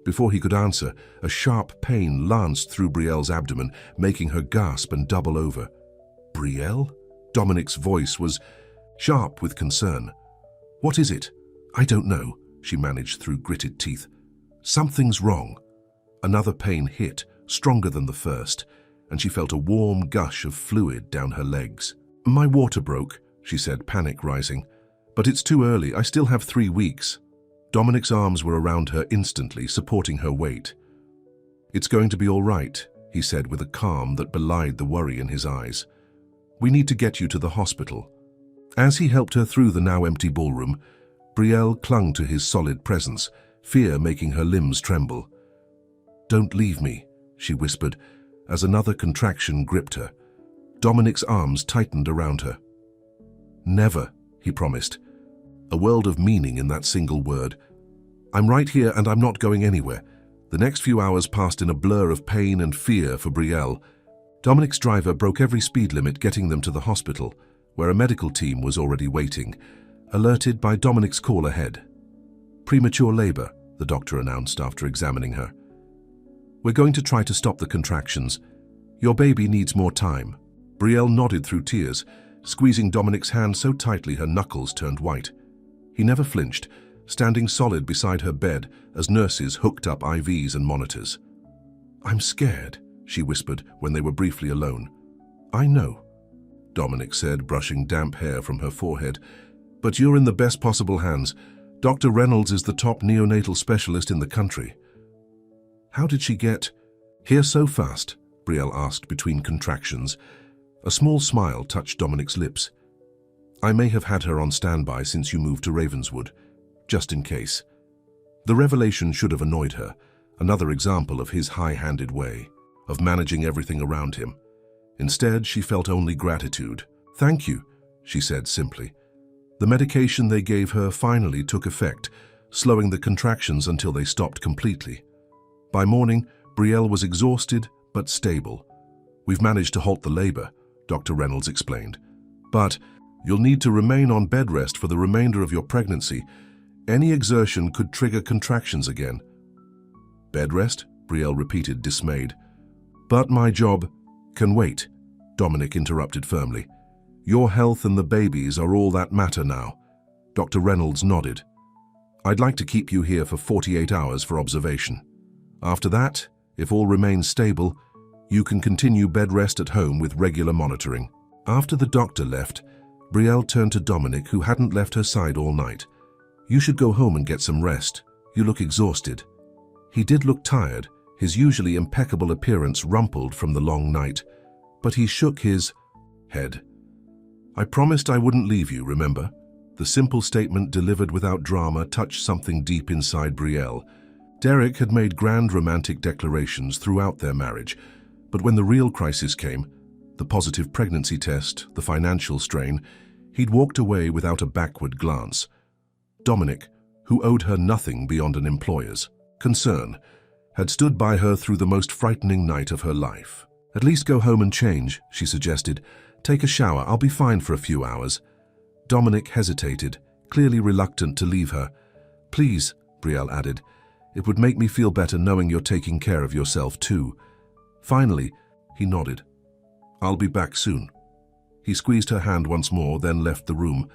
Before he could answer, a sharp pain lanced through Brielle's abdomen, making her gasp and double over. Brielle? Dominic's voice was sharp with concern. What is it? I don't know, she managed through gritted teeth. Something's wrong. Another pain hit, stronger than the first, and she felt a warm gush of fluid down her legs. My water broke, she said, panic rising. But it's too early, I still have 3 weeks. Dominic's arms were around her instantly, supporting her weight. It's going to be all right, he said with a calm that belied the worry in his eyes. We need to get you to the hospital. As he helped her through the now empty ballroom, Brielle clung to his solid presence, fear making her limbs tremble. Don't leave me, she whispered, as another contraction gripped her. Dominic's arms tightened around her. Never, he promised. A world of meaning in that single word. I'm right here and I'm not going anywhere. The next few hours passed in a blur of pain and fear for Brielle. Dominic's driver broke every speed limit, getting them to the hospital, where a medical team was already waiting, alerted by Dominic's call ahead. Premature labor, the doctor announced after examining her. We're going to try to stop the contractions. Your baby needs more time. Brielle nodded through tears, squeezing Dominic's hand so tightly her knuckles turned white. He never flinched, standing solid beside her bed as nurses hooked up IVs and monitors. I'm scared, she whispered when they were briefly alone. I know, Dominic said, brushing damp hair from her forehead. But you're in the best possible hands. Dr. Reynolds is the top neonatal specialist in the country. How did she get here so fast? Brielle asked between contractions. A small smile touched Dominic's lips. I may have had her on standby since you moved to Ravenswood, just in case. The revelation should have annoyed her, another example of his high-handed way, of managing everything around him. Instead, she felt only gratitude. Thank you, she said simply. The medication they gave her finally took effect, slowing the contractions until they stopped completely. By morning, Brielle was exhausted but stable. We've managed to halt the labor, Dr. Reynolds explained. But you'll need to remain on bed rest for the remainder of your pregnancy. Any exertion could trigger contractions again. Bed rest? Brielle repeated, dismayed. But my job can wait, Dominic interrupted firmly. Your health and the baby's are all that matter now. Dr. Reynolds nodded. I'd like to keep you here for 48 hours for observation. After that, if all remains stable, you can continue bed rest at home with regular monitoring. After the doctor left, Brielle turned to Dominic, who hadn't left her side all night. You should go home and get some rest. You look exhausted. He did look tired, his usually impeccable appearance rumpled from the long night, but he shook his head. I promised I wouldn't leave you, remember? The simple statement delivered without drama touched something deep inside Brielle. Derek had made grand romantic declarations throughout their marriage, but when the real crisis came, the positive pregnancy test, the financial strain, he'd walked away without a backward glance. Dominic, who owed her nothing beyond an employer's concern, had stood by her through the most frightening night of her life. At least go home and change, she suggested. Take a shower, I'll be fine for a few hours. Dominic hesitated, clearly reluctant to leave her. Please, Brielle added, it would make me feel better knowing you're taking care of yourself too. Finally, he nodded. I'll be back soon. He squeezed her hand once more, then left the room.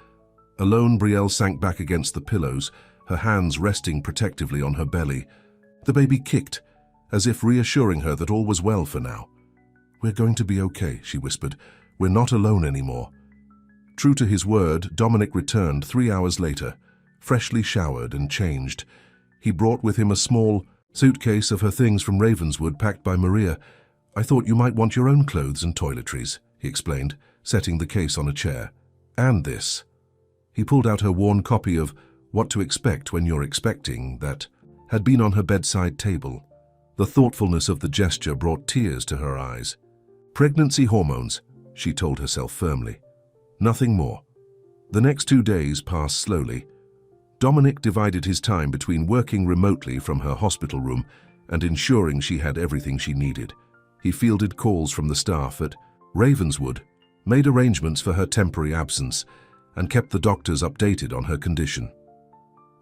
Alone, Brielle sank back against the pillows, her hands resting protectively on her belly. The baby kicked, as if reassuring her that all was well for now. We're going to be okay, she whispered. We're not alone anymore. True to his word, Dominic returned 3 hours later, freshly showered and changed. He brought with him a small suitcase of her things from Ravenswood packed by Maria. I thought you might want your own clothes and toiletries, he explained, setting the case on a chair. And this. He pulled out her worn copy of What to Expect When You're Expecting that had been on her bedside table. The thoughtfulness of the gesture brought tears to her eyes. Pregnancy hormones, she told herself firmly. Nothing more. The next 2 days passed slowly. Dominic divided his time between working remotely from her hospital room and ensuring she had everything she needed. He fielded calls from the staff at Ravenswood, made arrangements for her temporary absence, and kept the doctors updated on her condition.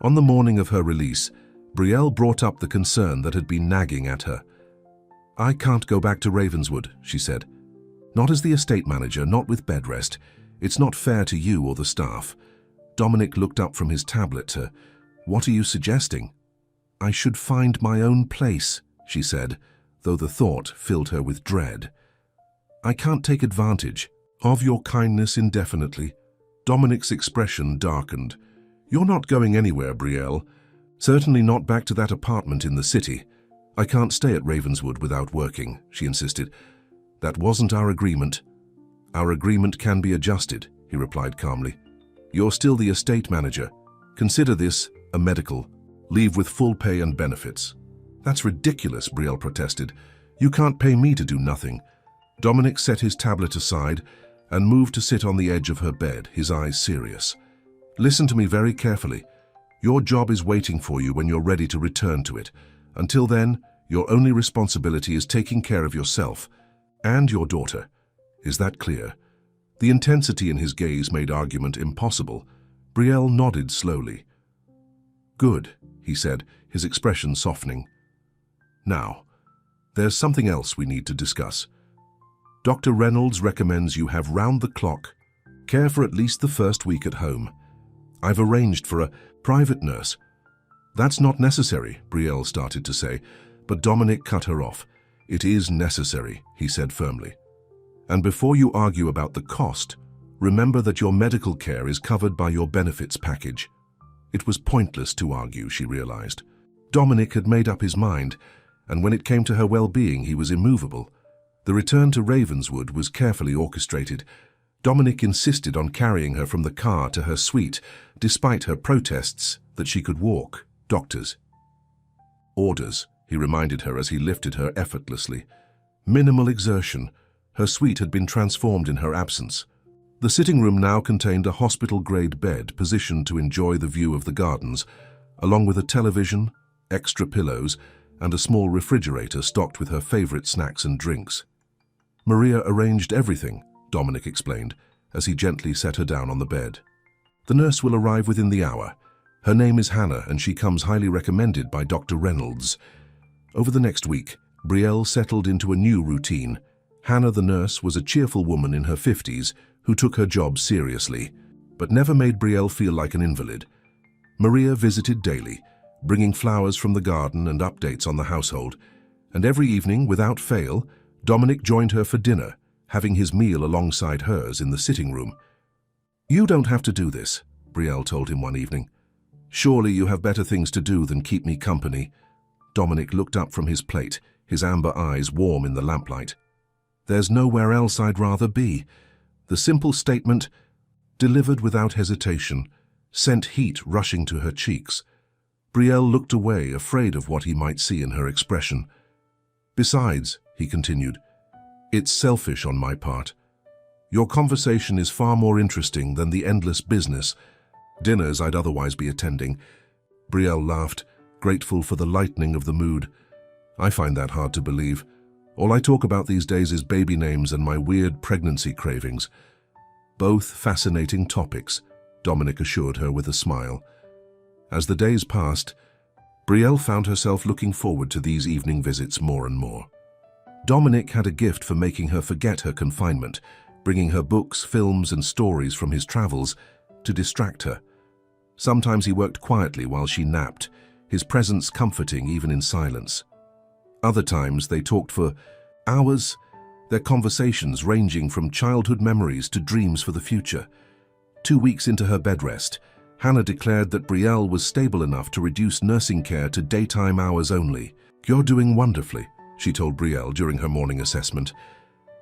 On the morning of her release, Brielle brought up the concern that had been nagging at her. "I can't go back to Ravenswood," she said. "Not as the estate manager, not with bed rest. It's not fair to you or the staff." Dominic looked up from his tablet. "What are you suggesting?" "I should find my own place," she said, though the thought filled her with dread. "I can't take advantage of your kindness indefinitely." Dominic's expression darkened. "You're not going anywhere, Brielle. Certainly not back to that apartment in the city. I can't stay at Ravenswood without working," she insisted. "That wasn't our agreement." "Our agreement can be adjusted," he replied calmly. "You're still the estate manager. Consider this a medical leave with full pay and benefits." "That's ridiculous," Brielle protested. "You can't pay me to do nothing." Dominic set his tablet aside and moved to sit on the edge of her bed, his eyes serious. "Listen to me very carefully. Your job is waiting for you when you're ready to return to it. Until then, your only responsibility is taking care of yourself and your daughter. Is that clear?" The intensity in his gaze made argument impossible. Brielle nodded slowly. "Good," he said, his expression softening. "Now, there's something else we need to discuss. Dr. Reynolds recommends you have round-the-clock care for at least the first week at home. I've arranged for a private nurse." "That's not necessary," Brielle started to say, but Dominic cut her off. "It is necessary," he said firmly. "And before you argue about the cost, remember that your medical care is covered by your benefits package." It was pointless to argue, she realized. Dominic had made up his mind, and when it came to her well-being, he was immovable. The return to Ravenswood was carefully orchestrated. Dominic insisted on carrying her from the car to her suite, despite her protests that she could walk. "Doctors. Orders," he reminded her as he lifted her effortlessly. Minimal exertion. Her suite had been transformed in her absence. The sitting room now contained a hospital-grade bed positioned to enjoy the view of the gardens, along with a television, extra pillows, and a small refrigerator stocked with her favorite snacks and drinks. "Maria arranged everything," Dominic explained, as he gently set her down on the bed. "The nurse will arrive within the hour. Her name is Hannah, and she comes highly recommended by Dr. Reynolds." Over the next week, Brielle settled into a new routine. Hannah, the nurse, was a cheerful woman in her 50s who took her job seriously, but never made Brielle feel like an invalid. Maria visited daily, bringing flowers from the garden and updates on the household, and every evening, without fail, Dominic joined her for dinner, having his meal alongside hers in the sitting room. "You don't have to do this," Brielle told him one evening. "Surely you have better things to do than keep me company." Dominic looked up from his plate, his amber eyes warm in the lamplight. "There's nowhere else I'd rather be." The simple statement, delivered without hesitation, sent heat rushing to her cheeks. Brielle looked away, afraid of what he might see in her expression. "Besides," he continued, "it's selfish on my part. Your conversation is far more interesting than the endless business dinners I'd otherwise be attending." Brielle laughed, grateful for the lightening of the mood. "I find that hard to believe. All I talk about these days is baby names and my weird pregnancy cravings." "Both fascinating topics," Dominic assured her with a smile. As the days passed, Brielle found herself looking forward to these evening visits more and more. Dominic had a gift for making her forget her confinement, bringing her books, films, and stories from his travels to distract her. Sometimes he worked quietly while she napped, his presence comforting even in silence. Other times they talked for hours, their conversations ranging from childhood memories to dreams for the future. 2 weeks into her bed rest, Hannah declared that Brielle was stable enough to reduce nursing care to daytime hours only. "You're doing wonderfully," she told Brielle during her morning assessment.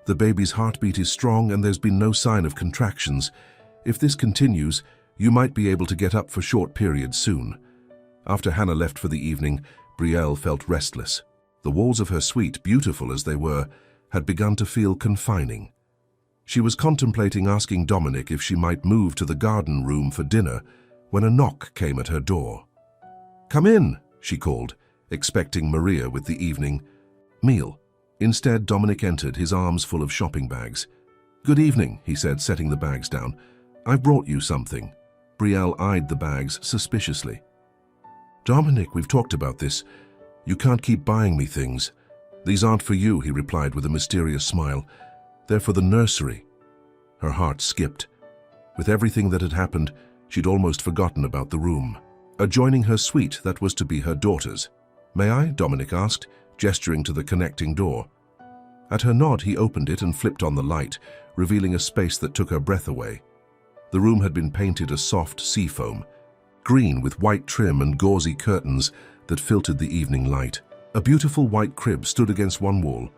"The baby's heartbeat is strong and there's been no sign of contractions. If this continues, you might be able to get up for short periods soon." After Hannah left for the evening, Brielle felt restless. The walls of her suite, beautiful as they were, had begun to feel confining. She was contemplating asking Dominic if she might move to the garden room for dinner when a knock came at her door. "Come in," she called, expecting Maria with the evening meal. Instead, Dominic entered, his arms full of shopping bags. "Good evening," he said, setting the bags down. "I've brought you something." Brielle eyed the bags suspiciously. "Dominic, we've talked about this. You can't keep buying me things." "These aren't for you," he replied with a mysterious smile. "They're for the nursery." Her heart skipped. With everything that had happened, she'd almost forgotten about the room adjoining her suite that was to be her daughter's. "May I?" Dominic asked, gesturing to the connecting door. At her nod, he opened it and flipped on the light, revealing a space that took her breath away. The room had been painted a soft seafoam, green with white trim and gauzy curtains that filtered the evening light. A beautiful white crib stood against one wall,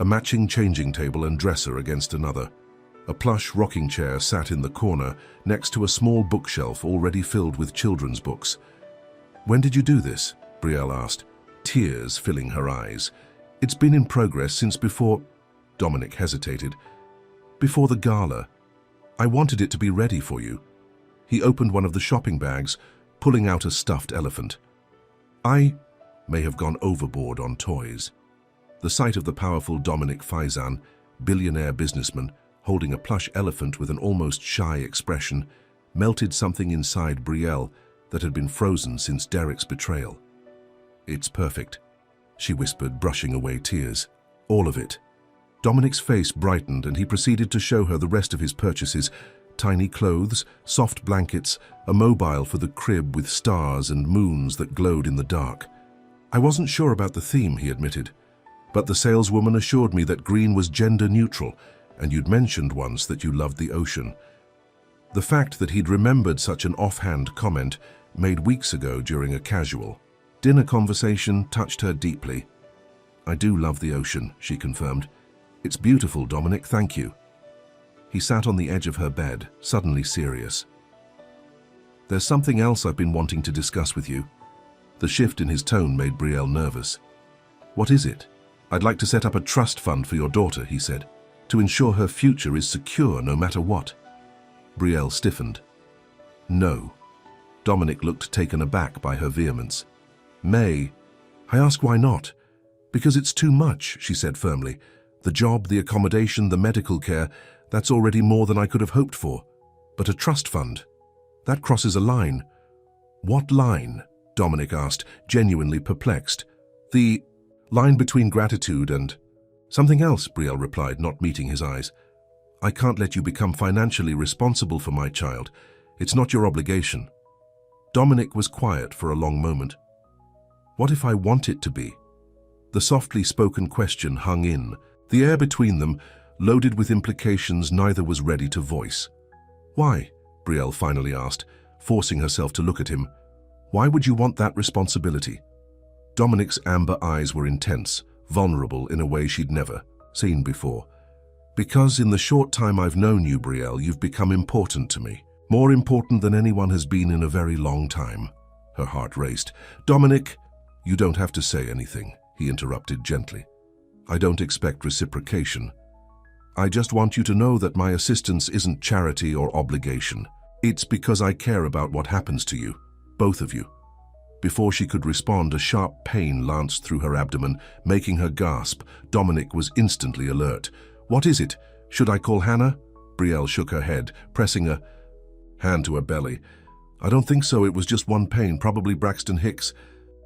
a matching changing table and dresser against another. A plush rocking chair sat in the corner next to a small bookshelf already filled with children's books. "When did you do this?" Brielle asked, tears filling her eyes. "It's been in progress since before—" Dominic hesitated. "Before the gala. I wanted it to be ready for you." He opened one of the shopping bags, pulling out a stuffed elephant. "I may have gone overboard on toys." The sight of the powerful Dominic Faizan, billionaire businessman, holding a plush elephant with an almost shy expression, melted something inside Brielle that had been frozen since Derek's betrayal. "It's perfect," she whispered, brushing away tears. "All of it." Dominic's face brightened and he proceeded to show her the rest of his purchases: tiny clothes, soft blankets, a mobile for the crib with stars and moons that glowed in the dark. "I wasn't sure about the theme," he admitted, "but the saleswoman assured me that green was gender neutral, and you'd mentioned once that you loved the ocean." The fact that he'd remembered such an offhand comment made weeks ago during a casual dinner conversation touched her deeply. "I do love the ocean," she confirmed. "It's beautiful, Dominic, thank you." He sat on the edge of her bed, suddenly serious. "There's something else I've been wanting to discuss with you." The shift in his tone made Brielle nervous. "What is it?" "I'd like to set up a trust fund for your daughter," he said, "to ensure her future is secure no matter what." Brielle stiffened. "No." Dominic looked taken aback by her vehemence. "May, I ask why not?" "Because it's too much," she said firmly. "The job, the accommodation, the medical care, that's already more than I could have hoped for. But a trust fund, that crosses a line." "What line?" Dominic asked, genuinely perplexed. "The line between gratitude and—" "Something else," Brielle replied, not meeting his eyes. "I can't let you become financially responsible for my child. It's not your obligation." Dominic was quiet for a long moment. "What if I want it to be?" The softly spoken question hung in, the air between them loaded with implications neither was ready to voice. "Why?" Brielle finally asked, forcing herself to look at him. "Why would you want that responsibility?" Dominic's amber eyes were intense, vulnerable in a way she'd never seen before. "Because in the short time I've known you, Brielle, you've become important to me. More important than anyone has been in a very long time." Her heart raced. "Dominic, you don't have to say anything," he interrupted gently. "I don't expect reciprocation. I just want you to know that my assistance isn't charity or obligation. It's because I care about what happens to you, both of you." Before she could respond, a sharp pain lanced through her abdomen, making her gasp. Dominic was instantly alert. "What is it? Should I call Hannah?" Brielle shook her head, pressing a hand to her belly. "I don't think so. It was just one pain, probably Braxton Hicks."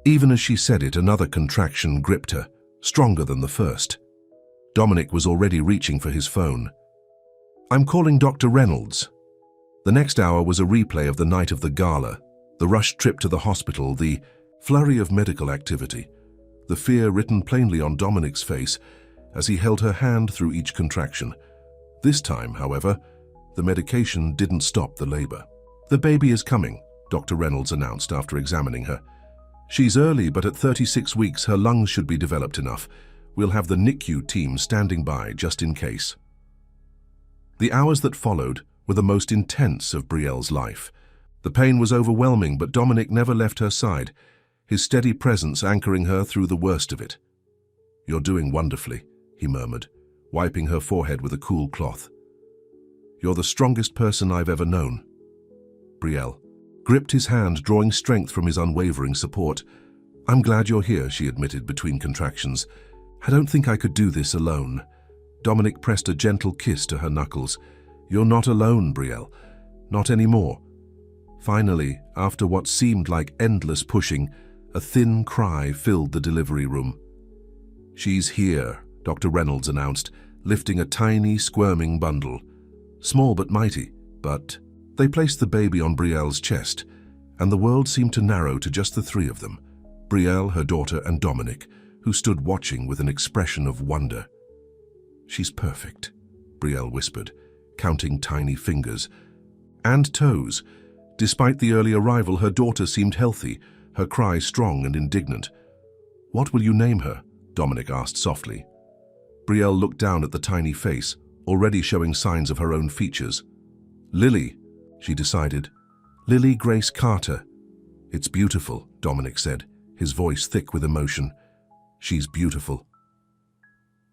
Even as she said it, another contraction gripped her, stronger than the first. Dominic was already reaching for his phone. "I'm calling Dr. Reynolds." The next hour was a replay of the night of the gala, the rushed trip to the hospital, the flurry of medical activity, the fear written plainly on Dominic's face as he held her hand through each contraction. This time, however, the medication didn't stop the labor. "The baby is coming," Dr. Reynolds announced after examining her. "She's early, but at 36 weeks her lungs should be developed enough. We'll have the NICU team standing by just in case." The hours that followed were the most intense of Brielle's life. The pain was overwhelming, but Dominic never left her side, his steady presence anchoring her through the worst of it. "You're doing wonderfully," he murmured, wiping her forehead with a cool cloth. "You're the strongest person I've ever known." "Brielle, gripped his hand, drawing strength from his unwavering support. "I'm glad you're here," she admitted between contractions. "I don't think I could do this alone." Dominic pressed a gentle kiss to her knuckles. "You're not alone, Brielle. Not anymore." Finally, after what seemed like endless pushing, a thin cry filled the delivery room. "She's here," Dr. Reynolds announced, lifting a tiny, squirming bundle. Small but mighty, but they placed the baby on Brielle's chest, and the world seemed to narrow to just the three of them, Brielle, her daughter, and Dominic, who stood watching with an expression of wonder. "She's perfect," Brielle whispered, counting tiny fingers and toes. Despite the early arrival, her daughter seemed healthy, her cry strong and indignant. "What will you name her?" Dominic asked softly. Brielle looked down at the tiny face, already showing signs of her own features. "Lily," she decided. "Lily Grace Carter." "It's beautiful," Dominic said, his voice thick with emotion. "She's beautiful."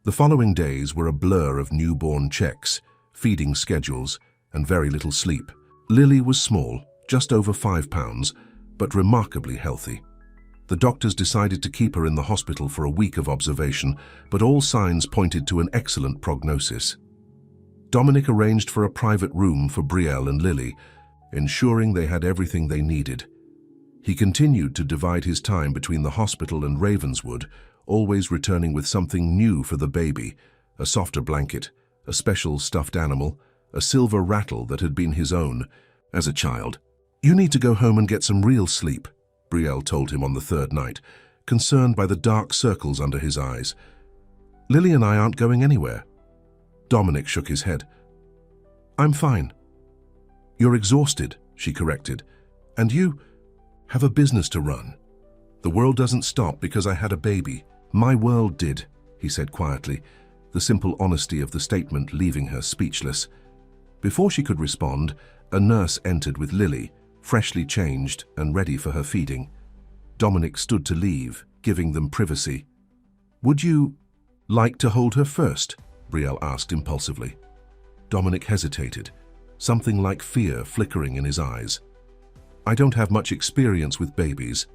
The following days were a blur of newborn checks, feeding schedules, and very little sleep. Lily was small, just over 5 pounds, but remarkably healthy. The doctors decided to keep her in the hospital for a week of observation, but all signs pointed to an excellent prognosis. Dominic arranged for a private room for Brielle and Lily, ensuring they had everything they needed. He continued to divide his time between the hospital and Ravenswood, always returning with something new for the baby: a softer blanket, a special stuffed animal, a silver rattle that had been his own as a child. "You need to go home and get some real sleep," Brielle told him on the third night, concerned by the dark circles under his eyes. "Lily and I aren't going anywhere." Dominic shook his head. "I'm fine." "You're exhausted," she corrected, "and you have a business to run. The world doesn't stop because I had a baby. My world did," he said quietly, the simple honesty of the statement leaving her speechless. Before she could respond, a nurse entered with Lily, freshly changed and ready for her feeding. Dominic stood to leave, giving them privacy. "Would you like to hold her first?" Brielle asked impulsively. Dominic hesitated, something like fear flickering in his eyes. "I don't have much experience with babies."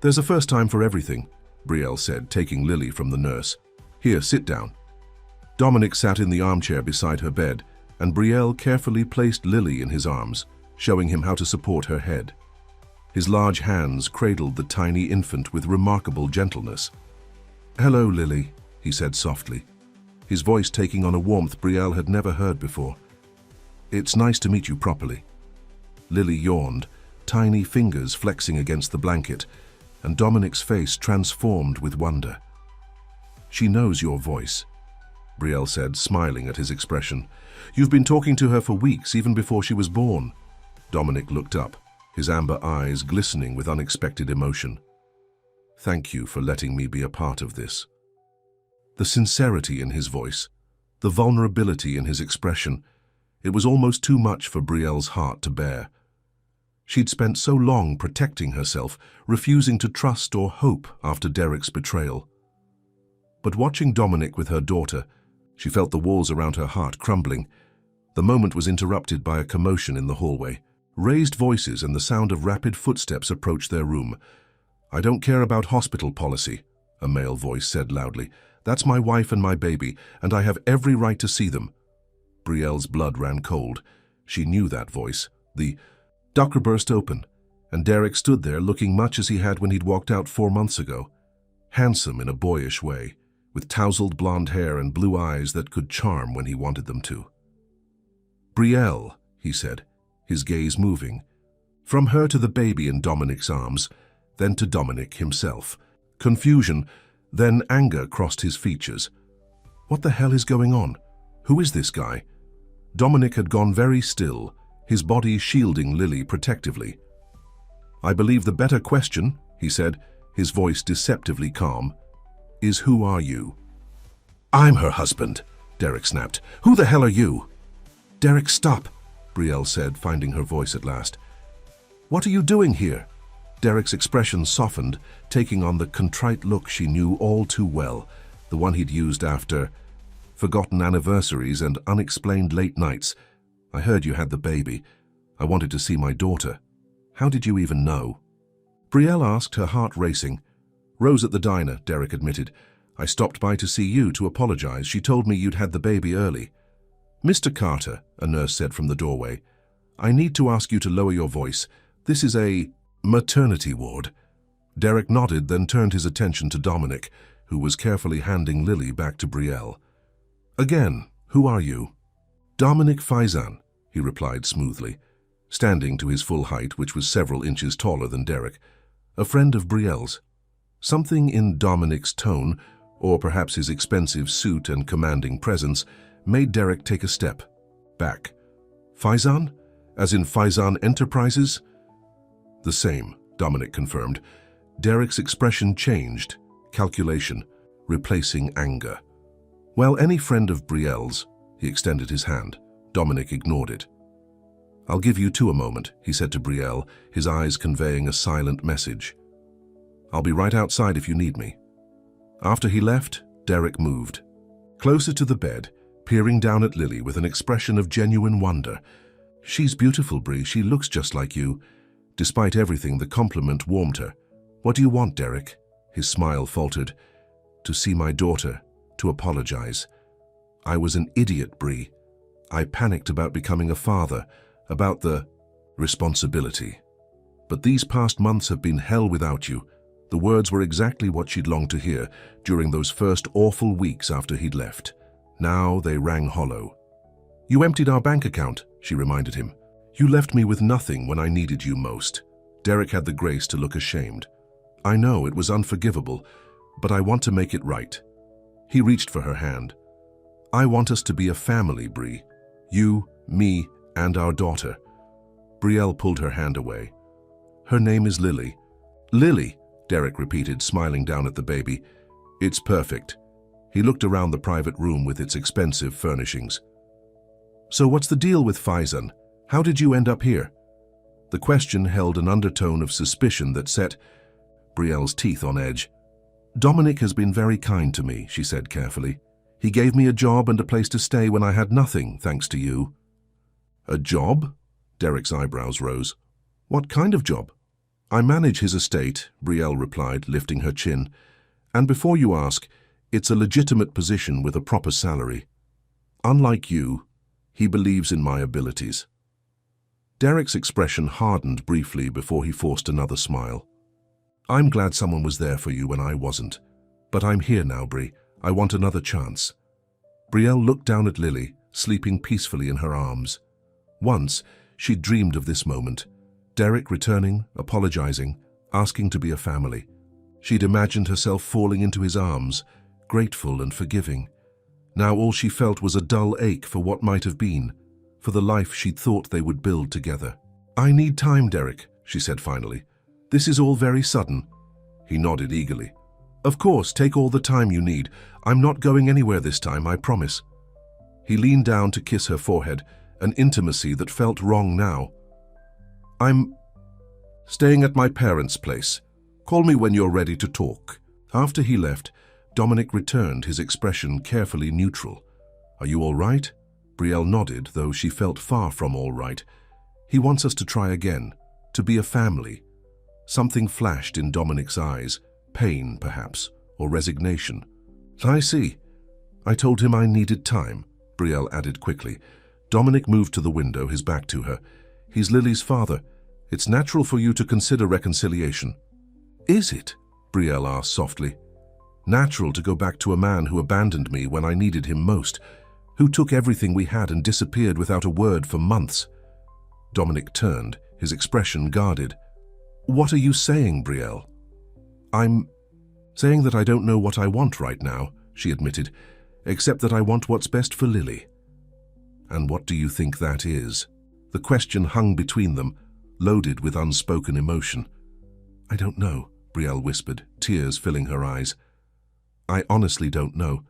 "There's a first time for everything," Brielle said, taking Lily from the nurse. "Here, sit down." Dominic sat in the armchair beside her bed, and Brielle carefully placed Lily in his arms, showing him how to support her head. His large hands cradled the tiny infant with remarkable gentleness. "Hello, Lily," he said softly, his voice taking on a warmth Brielle had never heard before. "It's nice to meet you properly." Lily yawned, tiny fingers flexing against the blanket, and Dominic's face transformed with wonder. "She knows your voice," Brielle said, smiling at his expression. "You've been talking to her for weeks, even before she was born." Dominic looked up, his amber eyes glistening with unexpected emotion. "Thank you for letting me be a part of this." The sincerity in his voice, the vulnerability in his expression, it was almost too much for Brielle's heart to bear. She'd spent so long protecting herself, refusing to trust or hope after Derek's betrayal. But watching Dominic with her daughter, she felt the walls around her heart crumbling. The moment was interrupted by a commotion in the hallway. Raised voices and the sound of rapid footsteps approached their room. "I don't care about hospital policy," a male voice said loudly. "That's my wife and my baby, and I have every right to see them." Brielle's blood ran cold. She knew that voice. The door burst open, and Derek stood there looking much as he had when he'd walked out 4 months ago. Handsome in a boyish way, with tousled blonde hair and blue eyes that could charm when he wanted them to. "Brielle," he said, his gaze moving, from her to the baby in Dominic's arms, then to Dominic himself. Confusion, then anger crossed his features. What the hell is going on? Who is this guy? Dominic had gone very still, his body shielding Lily protectively. "I believe the better question," he said, his voice deceptively calm, "is who are you?" "I'm her husband," Derek snapped. "Who the hell are you?" "Derek, stop," Brielle said, finding her voice at last. "What are you doing here?" Derek's expression softened, taking on the contrite look she knew all too well, the one he'd used after forgotten anniversaries and unexplained late nights. "I heard you had the baby. I wanted to see my daughter." How did you even know? Brielle asked, her heart racing. Rose at the diner, Derek admitted. I stopped by to see you to apologize. She told me you'd had the baby early. Mr. Carter, a nurse said from the doorway, I need to ask you to lower your voice. This is a maternity ward. Derek nodded, then turned his attention to Dominic, who was carefully handing Lily back to Brielle. Again, who are you? Dominic Faizan, he replied smoothly, standing to his full height, which was several inches taller than Derek. A friend of Brielle's. Something in Dominic's tone, or perhaps his expensive suit and commanding presence, made Derek take a step back. Faizan? As in Faizan Enterprises? The same, Dominic confirmed. Derek's expression changed, calculation, replacing anger. Well, any friend of Brielle's, he extended his hand. Dominic ignored it. I'll give you two a moment, he said to Brielle, his eyes conveying a silent message. I'll be right outside if you need me. After he left, Derek moved. Closer to the bed, peering down at Lily with an expression of genuine wonder. She's beautiful, Brie. She looks just like you. Despite everything, the compliment warmed her. What do you want, Derek? His smile faltered. To see my daughter, to apologize. I was an idiot, Brie. I panicked about becoming a father, about the responsibility. But these past months have been hell without you. The words were exactly what she'd longed to hear during those first awful weeks after he'd left. Now they rang hollow. You emptied our bank account, she reminded him. You left me with nothing when I needed you most. Derek had the grace to look ashamed. I know it was unforgivable, but I want to make it right. He reached for her hand. I want us to be a family, Brie. You, me, and our daughter. Brielle pulled her hand away. Her name is Lily. Lily, Derek repeated, smiling down at the baby. It's perfect. He looked around the private room with its expensive furnishings. So what's the deal with Faizan? How did you end up here? The question held an undertone of suspicion that set Brielle's teeth on edge. Dominic has been very kind to me, she said carefully. He gave me a job and a place to stay when I had nothing, thanks to you. A job? Derek's eyebrows rose. What kind of job? I manage his estate, Brielle replied, lifting her chin. And before you ask, it's a legitimate position with a proper salary. Unlike you, he believes in my abilities. Derek's expression hardened briefly before he forced another smile. I'm glad someone was there for you when I wasn't. But I'm here now, Brie. I want another chance. Brielle looked down at Lily, sleeping peacefully in her arms. Once, she'd dreamed of this moment. Derek returning, apologizing, asking to be a family. She'd imagined herself falling into his arms, grateful and forgiving. Now all she felt was a dull ache for what might have been, for the life she'd thought they would build together. I need time, Derek, she said finally. This is all very sudden. He nodded eagerly. Of course, take all the time you need. I'm not going anywhere this time, I promise. He leaned down to kiss her forehead, an intimacy that felt wrong now. I'm staying at my parents' place. Call me when you're ready to talk. After he left, Dominic returned, his expression carefully neutral. Are you all right? Brielle nodded, though she felt far from all right. He wants us to try again, to be a family. Something flashed in Dominic's eyes, pain perhaps, or resignation. I see. I told him I needed time, Brielle added quickly. Dominic moved to the window, his back to her. He's Lily's father. It's natural for you to consider reconciliation. Is it? Brielle asked softly. Natural to go back to a man who abandoned me when I needed him most, who took everything we had and disappeared without a word for months. Dominic turned, his expression guarded. What are you saying, Brielle? I'm saying that I don't know what I want right now, she admitted, except that I want what's best for Lily. And what do you think that is? The question hung between them, loaded with unspoken emotion. I don't know, Brielle whispered, tears filling her eyes. I honestly don't know.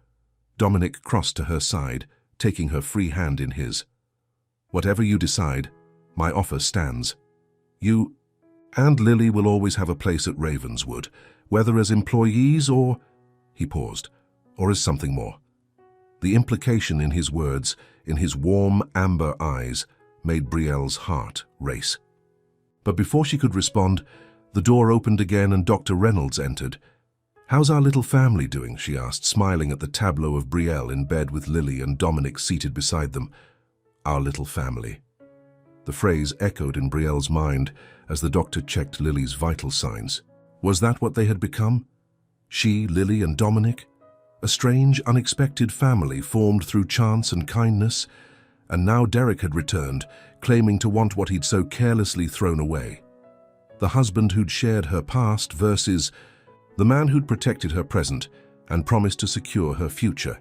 Dominic crossed to her side, taking her free hand in his. Whatever you decide, my offer stands. You and Lily will always have a place at Ravenswood, whether as employees or... He paused. Or as something more. The implication in his words, in his warm amber eyes, made Brielle's heart race. But before she could respond, the door opened again and Dr. Reynolds entered. "How's our little family doing?" she asked, smiling at the tableau of Brielle in bed with Lily and Dominic seated beside them. Our little family. The phrase echoed in Brielle's mind as the doctor checked Lily's vital signs. Was that what they had become? She, Lily, and Dominic? A strange, unexpected family formed through chance and kindness, and now Derek had returned, claiming to want what he'd so carelessly thrown away. The husband who'd shared her past versus the man who'd protected her present and promised to secure her future.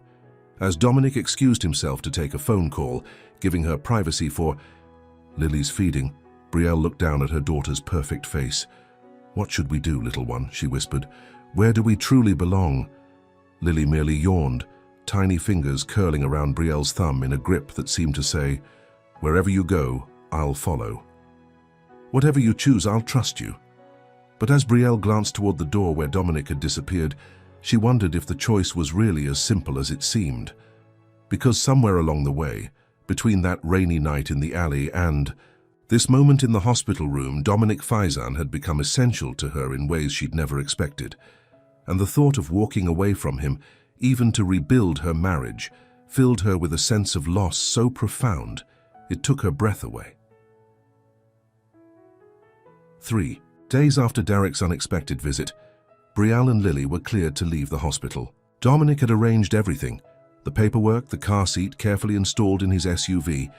As Dominic excused himself to take a phone call, giving her privacy for Lily's feeding, Brielle looked down at her daughter's perfect face. "What should we do, little one?" she whispered. "Where do we truly belong?" Lily merely yawned, tiny fingers curling around Brielle's thumb in a grip that seemed to say, "Wherever you go, I'll follow. Whatever you choose, I'll trust you." But as Brielle glanced toward the door where Dominic had disappeared, she wondered if the choice was really as simple as it seemed. Because somewhere along the way, between that rainy night in the alley and this moment in the hospital room, Dominic Faizan had become essential to her in ways she'd never expected. And the thought of walking away from him, even to rebuild her marriage, filled her with a sense of loss so profound, it took her breath away. 3 days after Derek's unexpected visit, Brielle and Lily were cleared to leave the hospital. Dominic had arranged everything. The paperwork, the car seat carefully installed in his SUV.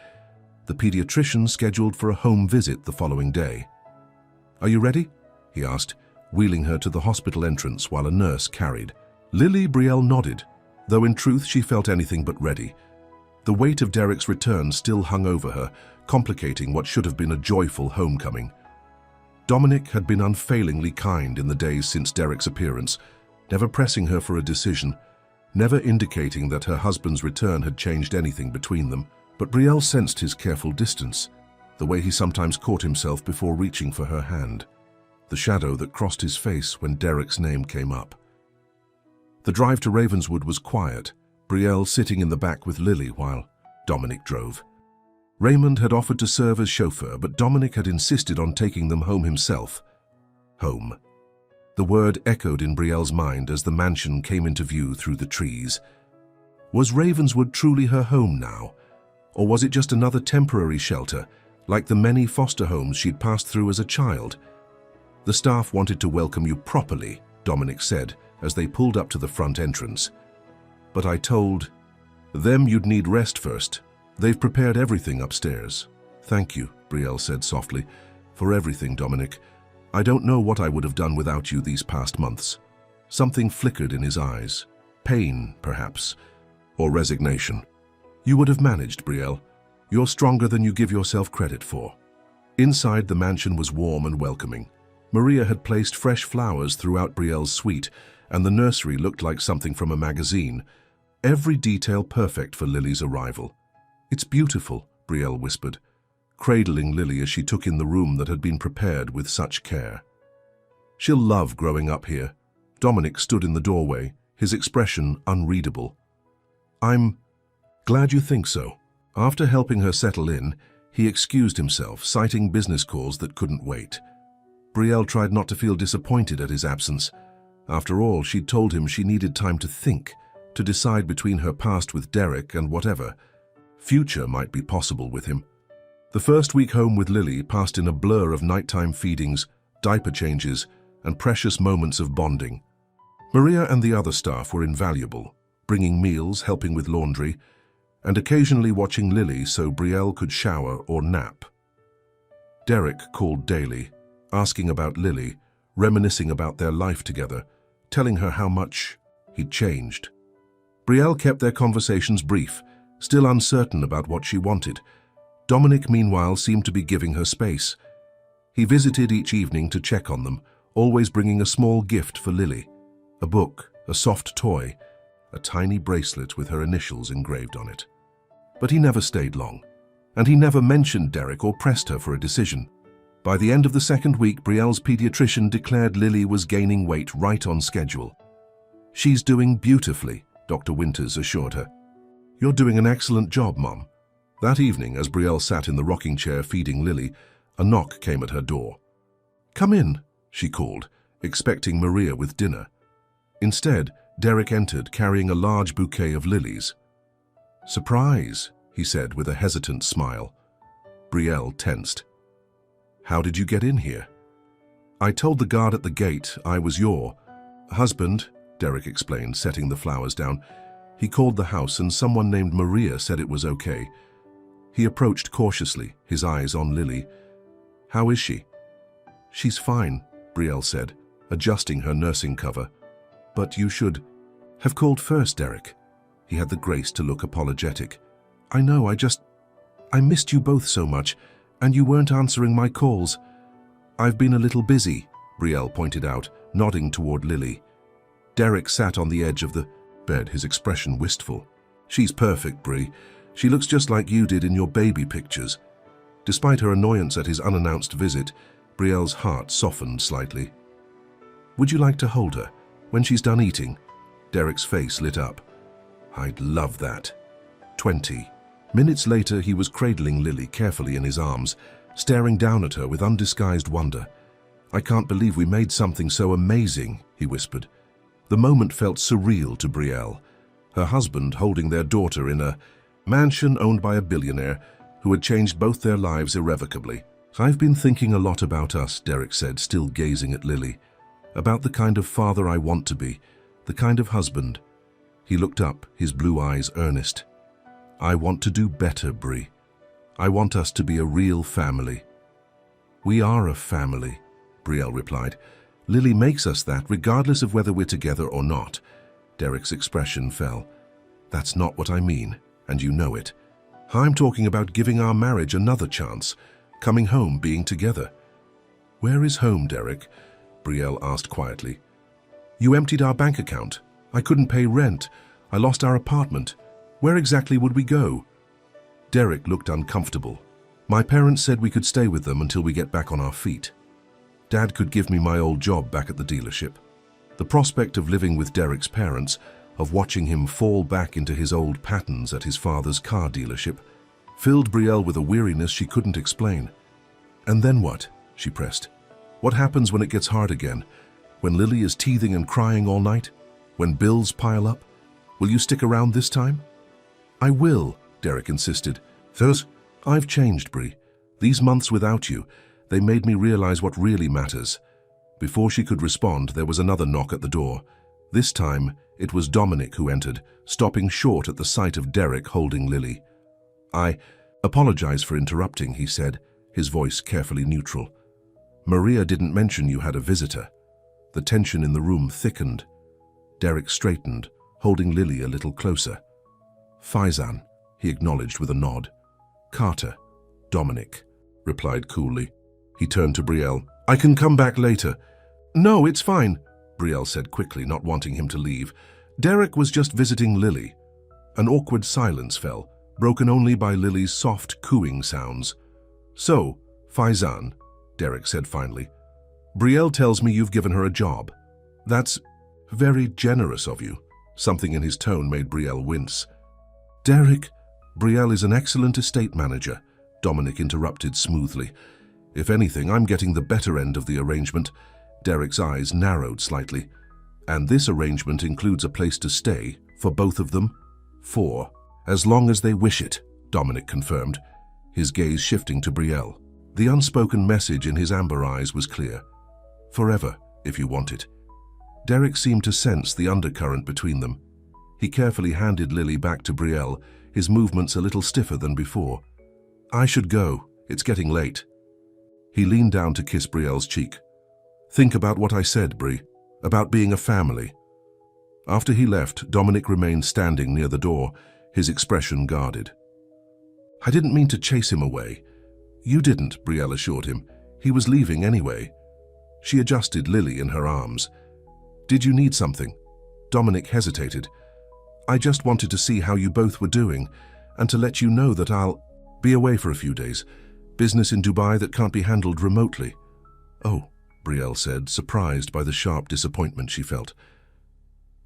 The pediatrician scheduled for a home visit the following day. "Are you ready?" he asked, wheeling her to the hospital entrance while a nurse carried. Lily Brielle nodded, though in truth she felt anything but ready. The weight of Derek's return still hung over her, complicating what should have been a joyful homecoming. Dominic had been unfailingly kind in the days since Derek's appearance, never pressing her for a decision, never indicating that her husband's return had changed anything between them. But Brielle sensed his careful distance, the way he sometimes caught himself before reaching for her hand, the shadow that crossed his face when Derek's name came up. The drive to Ravenswood was quiet, Brielle sitting in the back with Lily while Dominic drove. Raymond had offered to serve as chauffeur, but Dominic had insisted on taking them home himself. Home. The word echoed in Brielle's mind as the mansion came into view through the trees. Was Ravenswood truly her home now? Or was it just another temporary shelter, like the many foster homes she'd passed through as a child? "The staff wanted to welcome you properly," Dominic said as they pulled up to the front entrance. "But I told them you'd need rest first. They've prepared everything upstairs." "Thank you," Brielle said softly. "For everything, Dominic. I don't know what I would have done without you these past months." Something flickered in his eyes. Pain, perhaps, or resignation. "You would have managed, Brielle. You're stronger than you give yourself credit for." Inside, the mansion was warm and welcoming. Maria had placed fresh flowers throughout Brielle's suite, and the nursery looked like something from a magazine. Every detail perfect for Lily's arrival. "It's beautiful," Brielle whispered, cradling Lily as she took in the room that had been prepared with such care. "She'll love growing up here." Dominic stood in the doorway, his expression unreadable. "I'm glad you think so." After helping her settle in, he excused himself, citing business calls that couldn't wait. Brielle tried not to feel disappointed at his absence. After all, she'd told him she needed time to think, to decide between her past with Derek and whatever future might be possible with him. The first week home with Lily passed in a blur of nighttime feedings, diaper changes, and precious moments of bonding. Maria and the other staff were invaluable, bringing meals, helping with laundry, and occasionally watching Lily so Brielle could shower or nap. Derek called daily, asking about Lily, reminiscing about their life together, telling her how much he'd changed. Brielle kept their conversations brief, still uncertain about what she wanted. Dominic, meanwhile, seemed to be giving her space. He visited each evening to check on them, always bringing a small gift for Lily. A book, a soft toy, a tiny bracelet with her initials engraved on it. But he never stayed long, and he never mentioned Derek or pressed her for a decision. By the end of the second week, Brielle's pediatrician declared Lily was gaining weight right on schedule. "She's doing beautifully," Dr. Winters assured her. "You're doing an excellent job, Mom." That evening, as Brielle sat in the rocking chair feeding Lily, a knock came at her door. "Come in," she called, expecting Maria with dinner. Instead, Derek entered carrying a large bouquet of lilies. "Surprise," he said with a hesitant smile. Brielle tensed. "How did you get in here?" "I told the guard at the gate I was your husband," Derek explained, setting the flowers down. "He called the house and someone named Maria said it was okay." He approached cautiously, his eyes on Lily. "How is she?" "She's fine," Brielle said, adjusting her nursing cover. "But you should have called first, Derek." He had the grace to look apologetic. "I know, I missed you both so much, and you weren't answering my calls." "I've been a little busy," Brielle pointed out, nodding toward Lily. Derek sat on the edge of the bed, his expression wistful. "She's perfect, Brie. She looks just like you did in your baby pictures." Despite her annoyance at his unannounced visit, Brielle's heart softened slightly. "Would you like to hold her when she's done eating?" Derek's face lit up. "I'd love that." 20 minutes later, he was cradling Lily carefully in his arms, staring down at her with undisguised wonder. "I can't believe we made something so amazing," he whispered. The moment felt surreal to Brielle, her husband holding their daughter in a mansion owned by a billionaire who had changed both their lives irrevocably. "I've been thinking a lot about us," Derek said, still gazing at Lily. "About the kind of father I want to be, the kind of husband." He looked up, his blue eyes earnest. "I want to do better, Brie. I want us to be a real family." "We are a family," Brielle replied. "Lily makes us that regardless of whether we're together or not." Derek's expression fell. "That's not what I mean, and you know it. I'm talking about giving our marriage another chance, coming home, being together." "Where is home, Derek?" Brielle asked quietly. "You emptied our bank account. I couldn't pay rent. I lost our apartment. Where exactly would we go?" Derek looked uncomfortable. "My parents said we could stay with them until we get back on our feet. Dad could give me my old job back at the dealership." The prospect of living with Derek's parents, of watching him fall back into his old patterns at his father's car dealership, filled Brielle with a weariness she couldn't explain. "And then what?" she pressed. "What happens when it gets hard again? When Lily is teething and crying all night? When bills pile up? Will you stick around this time?" "I will," Derek insisted. "I've changed, Brie. These months without you, they made me realize what really matters." Before she could respond, there was another knock at the door. This time, it was Dominic who entered, stopping short at the sight of Derek holding Lily. "I apologize for interrupting," he said, his voice carefully neutral. "Maria didn't mention you had a visitor." The tension in the room thickened. Derek straightened, holding Lily a little closer. "Faizan," he acknowledged with a nod. "Carter." "Dominic," replied coolly. He turned to Brielle. "I can come back later." "No, it's fine," Brielle said quickly, not wanting him to leave. "Derek was just visiting Lily." An awkward silence fell, broken only by Lily's soft cooing sounds. "So, Faizan," Derek said finally, "Brielle tells me you've given her a job. That's very generous of you." Something in his tone made Brielle wince. "Derek, Brielle is an excellent estate manager," Dominic interrupted smoothly. "If anything, I'm getting the better end of the arrangement." Derek's eyes narrowed slightly. "And this arrangement includes a place to stay for both of them?" "For as long as they wish it," Dominic confirmed, his gaze shifting to Brielle. The unspoken message in his amber eyes was clear. "Forever, if you want it." Derek seemed to sense the undercurrent between them. He carefully handed Lily back to Brielle, his movements a little stiffer than before. "I should go. It's getting late." He leaned down to kiss Brielle's cheek. "Think about what I said, Brie, about being a family." After he left, Dominic remained standing near the door, his expression guarded. "I didn't mean to chase him away." "You didn't," Brielle assured him. "He was leaving anyway." She adjusted Lily in her arms. "Did you need something?" Dominic hesitated. "I just wanted to see how you both were doing, and to let you know that I'll be away for a few days. Business in Dubai that can't be handled remotely." "Oh," Brielle said, surprised by the sharp disappointment she felt.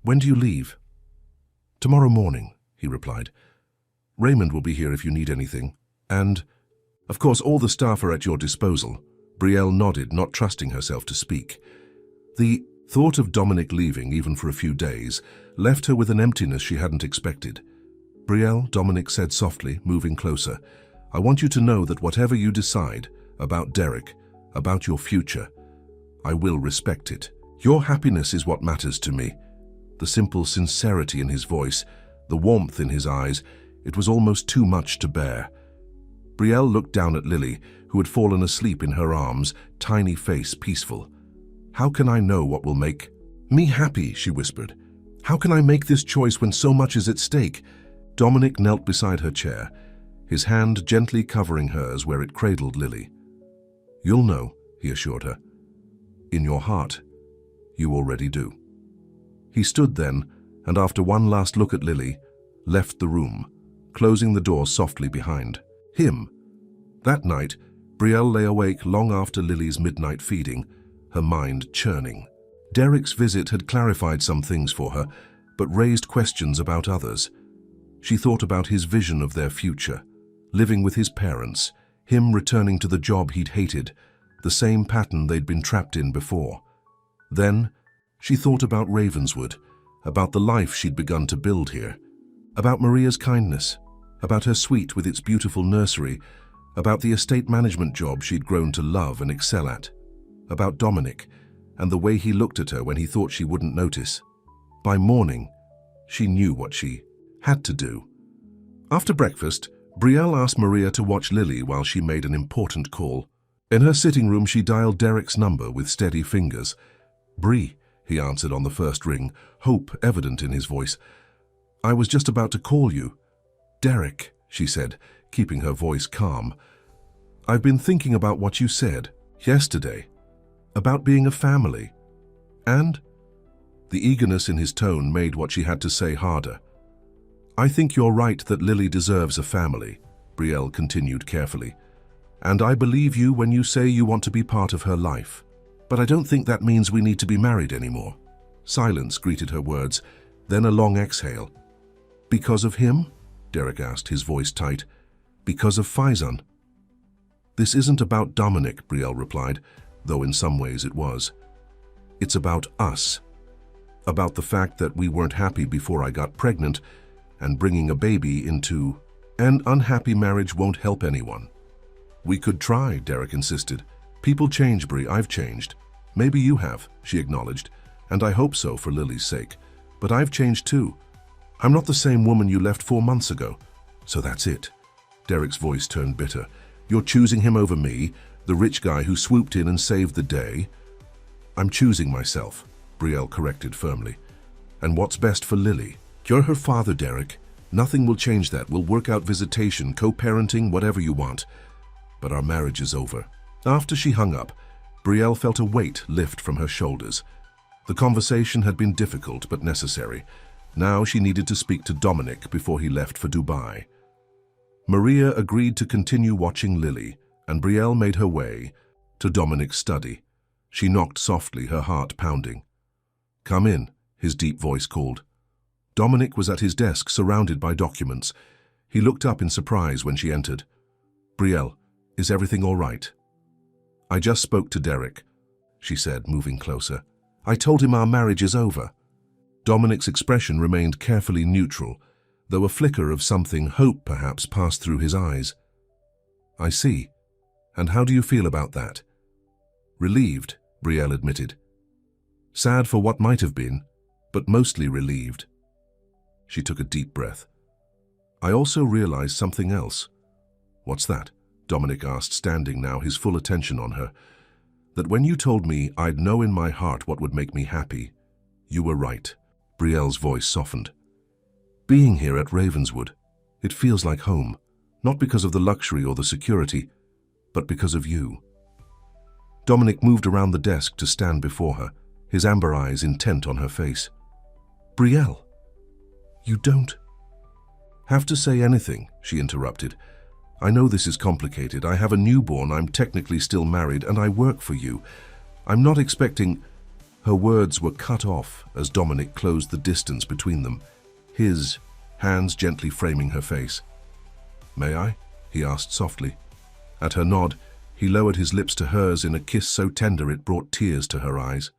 "When do you leave?" "Tomorrow morning," he replied. "Raymond will be here if you need anything. And, of course, all the staff are at your disposal." Brielle nodded, not trusting herself to speak. The thought of Dominic leaving, even for a few days, left her with an emptiness she hadn't expected. Brielle, Dominic said softly, moving closer, I want you to know that whatever you decide about Derek, about your future, I will respect it. Your happiness is what matters to me. The simple sincerity in his voice, the warmth in his eyes, it was almost too much to bear. Brielle looked down at Lily, who had fallen asleep in her arms, tiny face peaceful. How can I know what will make me happy, she whispered. How can I make this choice when so much is at stake? Dominic knelt beside her chair, his hand gently covering hers where it cradled Lily. You'll know, he assured her. In your heart, you already do. He stood then, and after one last look at Lily, left the room, closing the door softly behind him. That night, Brielle lay awake long after Lily's midnight feeding, her mind churning. Derek's visit had clarified some things for her, but raised questions about others. She thought about his vision of their future, living with his parents, him returning to the job he'd hated, the same pattern they'd been trapped in before. Then, she thought about Ravenswood, about the life she'd begun to build here, about Maria's kindness, about her suite with its beautiful nursery, about the estate management job she'd grown to love and excel at, about Dominic and the way he looked at her when he thought she wouldn't notice. By morning, she knew what she had to do. After breakfast, Brielle asked Maria to watch Lily while she made an important call. In her sitting room, she dialed Derek's number with steady fingers. Brie, he answered on the first ring, hope evident in his voice. I was just about to call you. Derek, she said, keeping her voice calm. I've been thinking about what you said yesterday, about being a family. And? The eagerness in his tone made what she had to say harder. I think you're right that Lily deserves a family, Brielle continued carefully. And I believe you when you say you want to be part of her life. But I don't think that means we need to be married anymore. Silence greeted her words, then a long exhale. Because of him? Derek asked, his voice tight. Because of Faizan? This isn't about Dominic, Brielle replied, though in some ways it was. It's about us. About the fact that we weren't happy before I got pregnant, and bringing a baby into an unhappy marriage won't help anyone. We could try, Derek insisted. People change, Brie, I've changed. Maybe you have, she acknowledged, and I hope so for Lily's sake. But I've changed too. I'm not the same woman you left 4 months ago. So that's it. Derek's voice turned bitter. You're choosing him over me, the rich guy who swooped in and saved the day. I'm choosing myself, Brielle corrected firmly. And what's best for Lily? You're her father, Derek. Nothing will change that. We'll work out visitation, co-parenting, whatever you want. But our marriage is over. After she hung up, Brielle felt a weight lift from her shoulders. The conversation had been difficult but necessary. Now she needed to speak to Dominic before he left for Dubai. Maria agreed to continue watching Lily, and Brielle made her way to Dominic's study. She knocked softly, her heart pounding. Come in, his deep voice called. Dominic was at his desk, surrounded by documents. He looked up in surprise when she entered. Brielle, is everything all right? I just spoke to Derek, she said, moving closer. I told him our marriage is over. Dominic's expression remained carefully neutral, though a flicker of something, hope perhaps, passed through his eyes. I see. And how do you feel about that? Relieved, Brielle admitted. Sad for what might have been, but mostly relieved. She took a deep breath. I also realized something else. What's that? Dominic asked, standing now, his full attention on her. That when you told me I'd know in my heart what would make me happy, you were right. Brielle's voice softened. Being here at Ravenswood, it feels like home, not because of the luxury or the security, but because of you. Dominic moved around the desk to stand before her, his amber eyes intent on her face. Brielle, you don't have to say anything, she interrupted. I know this is complicated. I have a newborn, I'm technically still married, and I work for you. I'm not expecting... Her words were cut off as Dominic closed the distance between them, his hands gently framing her face. May I? He asked softly. At her nod, He lowered his lips to hers in a kiss so tender it brought tears to her eyes.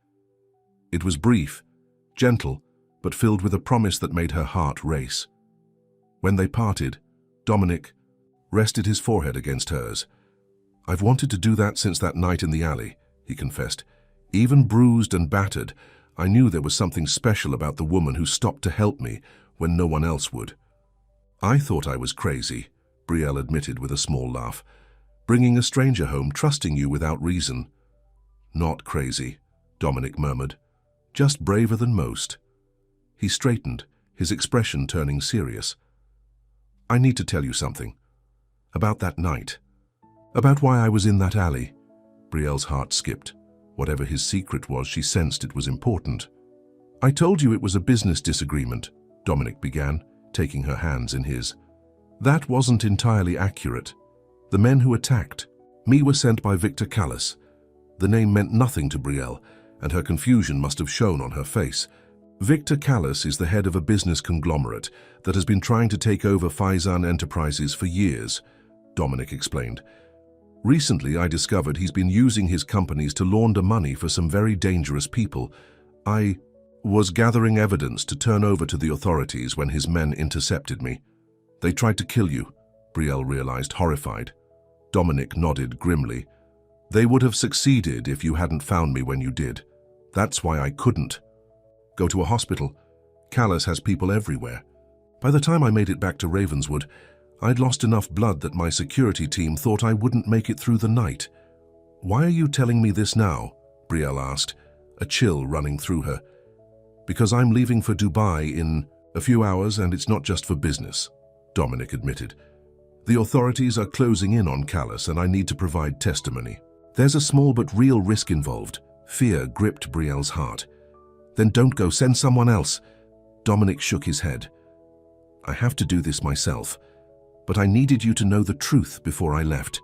It was brief, gentle, but filled with a promise that made her heart race. When they parted, Dominic rested his forehead against hers. "I've wanted to do that since that night in the alley," he confessed. "Even bruised and battered, I knew there was something special about the woman who stopped to help me when no one else would." "I thought I was crazy," Brielle admitted with a small laugh. "Bringing a stranger home, trusting you without reason." "Not crazy," Dominic murmured. "Just braver than most." He straightened, his expression turning serious. "I need to tell you something. About that night. About why I was in that alley." Brielle's heart skipped. Whatever his secret was, she sensed it was important. "I told you it was a business disagreement," Dominic began, taking her hands in his. "That wasn't entirely accurate. The men who attacked me were sent by Victor Callas." The name meant nothing to Brielle, and her confusion must have shown on her face. "Victor Callas is the head of a business conglomerate that has been trying to take over Faizan Enterprises for years," Dominic explained. "Recently, I discovered he's been using his companies to launder money for some very dangerous people. I was gathering evidence to turn over to the authorities when his men intercepted me. They tried to kill you," Brielle realized, horrified. Dominic nodded grimly. "They would have succeeded if you hadn't found me when you did. That's why I couldn't go to a hospital. Callas has people everywhere. By the time I made it back to Ravenswood, I'd lost enough blood that my security team thought I wouldn't make it through the night." "Why are you telling me this now?" Brielle asked, a chill running through her. "Because I'm leaving for Dubai in a few hours, and it's not just for business," Dominic admitted. "The authorities are closing in on Callas, and I need to provide testimony. There's a small but real risk involved." Fear gripped Brielle's heart. "Then don't go, send someone else." Dominic shook his head. "I have to do this myself. But I needed you to know the truth before I left.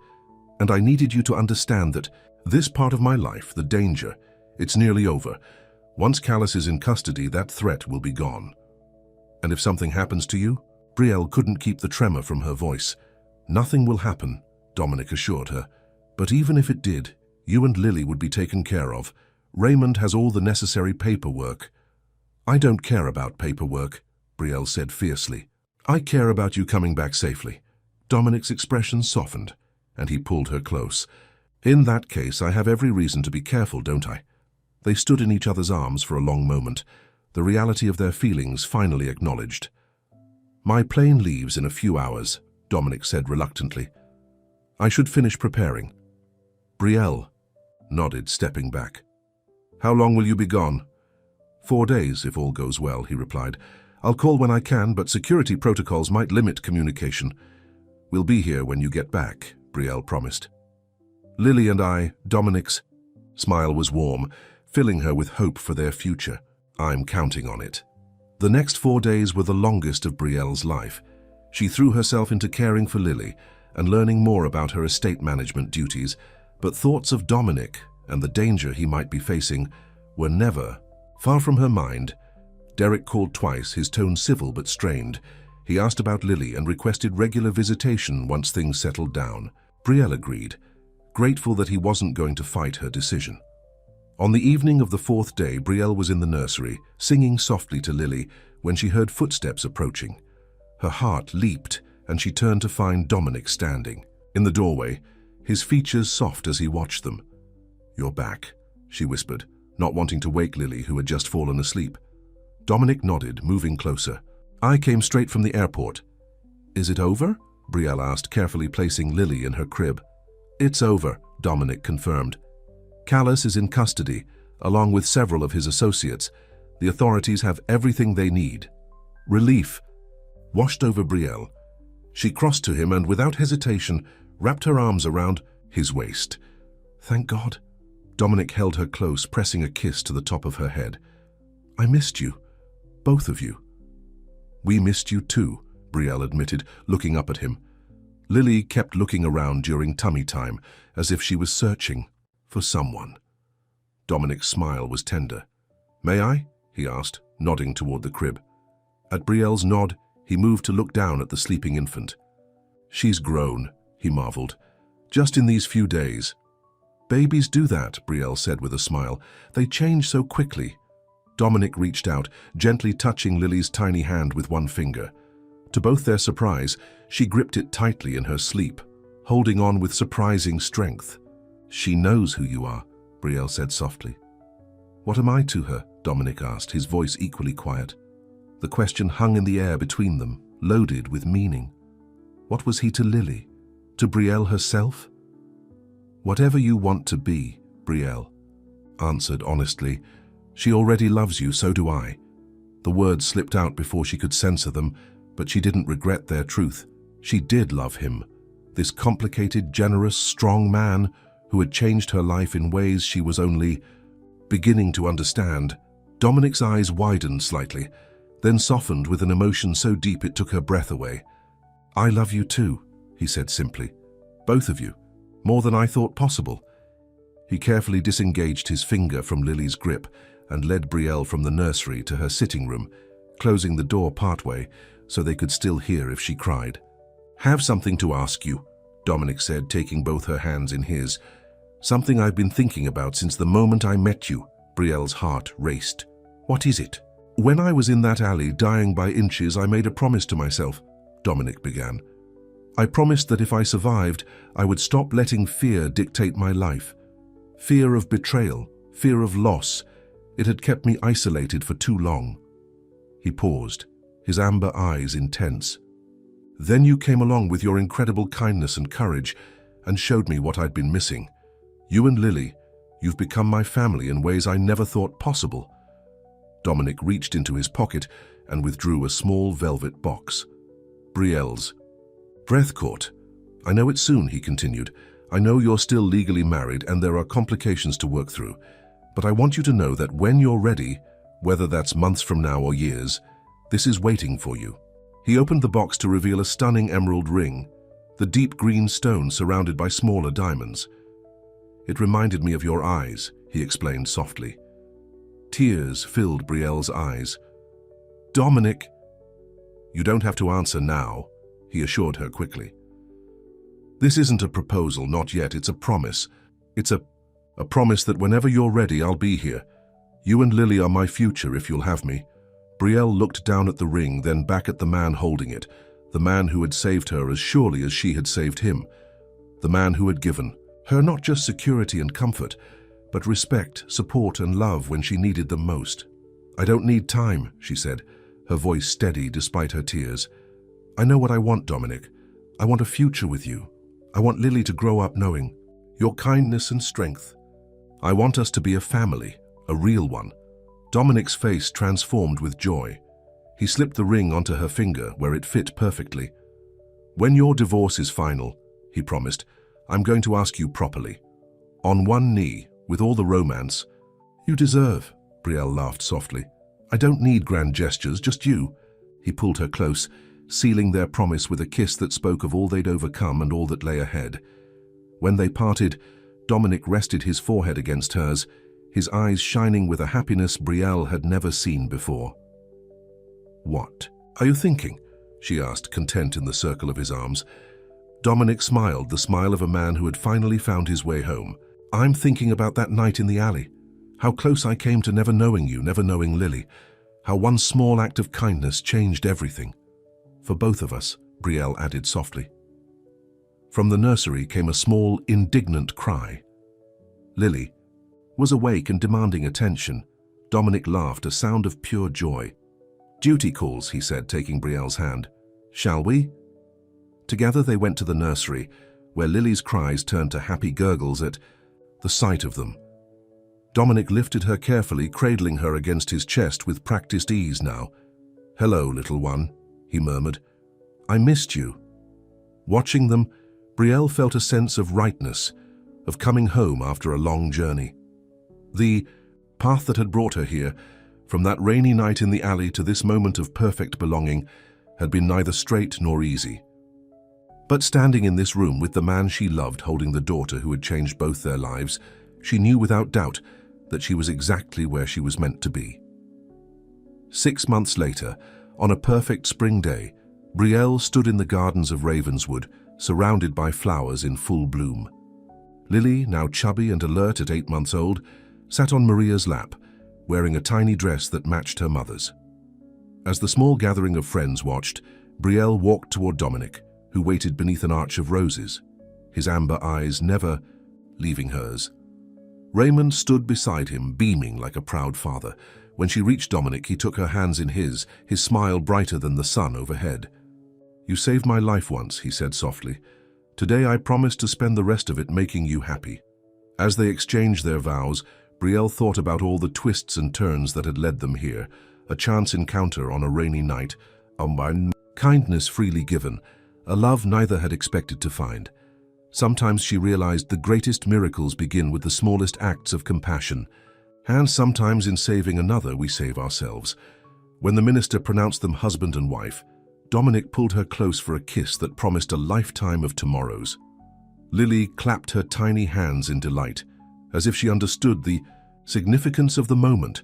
And I needed you to understand that this part of my life, the danger, it's nearly over. Once Callas is in custody, that threat will be gone. And if something happens to you?" Brielle couldn't keep the tremor from her voice. "Nothing will happen," Dominic assured her. "But even if it did, you and Lily would be taken care of. Raymond has all the necessary paperwork." "I don't care about paperwork," Brielle said fiercely. "I care about you coming back safely." Dominic's expression softened, and he pulled her close. "In that case, I have every reason to be careful, don't I?" They stood in each other's arms for a long moment, the reality of their feelings finally acknowledged. "My plane leaves in a few hours," Dominic said reluctantly. "I should finish preparing." Brielle nodded, stepping back. "How long will you be gone?" 4 days, if all goes well," he replied. "I'll call when I can, but security protocols might limit communication." "We'll be here when you get back," Brielle promised. "Lily and I," Dominic's smile was warm, filling her with hope for their future. "I'm counting on it." The next 4 days were the longest of Brielle's life. She threw herself into caring for Lily and learning more about her estate management duties, but thoughts of Dominic and the danger he might be facing were never far from her mind. Derek called twice, his tone civil but strained. He asked about Lily and requested regular visitation once things settled down. Brielle agreed, grateful that he wasn't going to fight her decision. On the evening of the 4th day, Brielle was in the nursery, singing softly to Lily, when she heard footsteps approaching. Her heart leaped, and she turned to find Dominic standing in the doorway, his features soft as he watched them. "You're back," she whispered, not wanting to wake Lily, who had just fallen asleep. Dominic nodded, moving closer. "I came straight from the airport." "Is it over?" Brielle asked, carefully placing Lily in her crib. "It's over," Dominic confirmed. "Callas is in custody, along with several of his associates. The authorities have everything they need." Relief washed over Brielle. She crossed to him and, without hesitation, wrapped her arms around his waist. "Thank God." Dominic held her close, pressing a kiss to the top of her head. "I missed you. Both of you." "We missed you too," Brielle admitted, looking up at him. Lily kept looking around during tummy time, as if she was searching for someone. Dominic's smile was tender. "May I?" he asked, nodding toward the crib. At Brielle's nod, he moved to look down at the sleeping infant. "She's grown," he marveled. Just in these few days. Babies do that, Brielle said with a smile. They change so quickly. Dominic reached out, gently touching Lily's tiny hand with one finger. To both their surprise, she gripped it tightly in her sleep, holding on with surprising strength. She knows who you are, Brielle said softly. What am I to her? Dominic asked, his voice equally quiet. The question hung in the air between them, loaded with meaning. What was he to Lily? To Brielle herself? Whatever you want to be, Brielle answered honestly. She already loves you, so do I. The words slipped out before she could censor them, but she didn't regret their truth. She did love him, this complicated, generous, strong man who had changed her life in ways she was only beginning to understand. Dominic's eyes widened slightly, then softened with an emotion so deep it took her breath away. I love you too, he said simply. Both of you, more than I thought possible. He carefully disengaged his finger from Lily's grip and led Brielle from the nursery to her sitting room, closing the door partway so they could still hear if she cried. Have something to ask you, Dominic said, taking both her hands in his. Something I've been thinking about since the moment I met you. Brielle's heart raced. What is it? When I was in that alley, dying by inches, I made a promise to myself, Dominic began. I promised that if I survived, I would stop letting fear dictate my life. Fear of betrayal, fear of loss. It had kept me isolated for too long. He paused, his amber eyes intense. Then you came along with your incredible kindness and courage and showed me what I'd been missing. You and Lily, you've become my family in ways I never thought possible. Dominic reached into his pocket and withdrew a small velvet box. Brielle's breath caught. I know it soon, he continued. I know you're still legally married and there are complications to work through, but I want you to know that when you're ready, whether that's months from now or years, this is waiting for you. He opened the box to reveal a stunning emerald ring, the deep green stone surrounded by smaller diamonds. It reminded me of your eyes, he explained softly. Tears filled Brielle's eyes. Dominic! You don't have to answer now, he assured her quickly. This isn't a proposal, not yet, it's a promise. It's a promise that whenever you're ready, I'll be here. You and Lily are my future if you'll have me. Brielle looked down at the ring, then back at the man holding it, the man who had saved her as surely as she had saved him, the man who had given her not just security and comfort, but respect, support and love when she needed them most. I don't need time, she said, her voice steady despite her tears. I know what I want, Dominic. I want a future with you. I want Lily to grow up knowing your kindness and strength. I want us to be a family, a real one. Dominic's face transformed with joy. He slipped the ring onto her finger where it fit perfectly. When your divorce is final, he promised, I'm going to ask you properly. On one knee, with all the romance. You deserve, Brielle laughed softly. I don't need grand gestures, just you. He pulled her close, sealing their promise with a kiss that spoke of all they'd overcome and all that lay ahead. When they parted, Dominic rested his forehead against hers, his eyes shining with a happiness Brielle had never seen before. What are you thinking? She asked, content in the circle of his arms. Dominic smiled, the smile of a man who had finally found his way home. I'm thinking about that night in the alley. How close I came to never knowing you, never knowing Lily. How one small act of kindness changed everything. For both of us, Brielle added softly. From the nursery came a small, indignant cry. Lily was awake and demanding attention. Dominic laughed, a sound of pure joy. Duty calls, he said, taking Brielle's hand. Shall we? Together they went to the nursery, where Lily's cries turned to happy gurgles at the sight of them. Dominic lifted her carefully, cradling her against his chest with practiced ease now. Hello, little one, he murmured. I missed you. Watching them, Brielle felt a sense of rightness, of coming home after a long journey. The path that had brought her here, from that rainy night in the alley to this moment of perfect belonging, had been neither straight nor easy. But standing in this room with the man she loved holding the daughter who had changed both their lives, she knew without doubt that she was exactly where she was meant to be. 6 months later, on a perfect spring day, Brielle stood in the gardens of Ravenswood, surrounded by flowers in full bloom. Lily, now chubby and alert at 8 months old, sat on Maria's lap, wearing a tiny dress that matched her mother's. As the small gathering of friends watched, Brielle walked toward Dominic, who waited beneath an arch of roses, his amber eyes never leaving hers. Raymond stood beside him, beaming like a proud father. When she reached Dominic, he took her hands in his smile brighter than the sun overhead. "You saved my life once," he said softly. "Today I promise to spend the rest of it making you happy." As they exchanged their vows, Brielle thought about all the twists and turns that had led them here. A chance encounter on a rainy night, kindness freely given, a love neither had expected to find. Sometimes she realized the greatest miracles begin with the smallest acts of compassion, and sometimes in saving another we save ourselves. When the minister pronounced them husband and wife, Dominic pulled her close for a kiss that promised a lifetime of tomorrows. Lily clapped her tiny hands in delight, as if she understood the significance of the moment.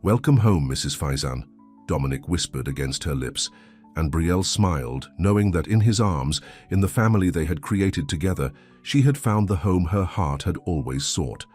"Welcome home, Mrs. Faizan," Dominic whispered against her lips, and Brielle smiled, knowing that in his arms, in the family they had created together, she had found the home her heart had always sought.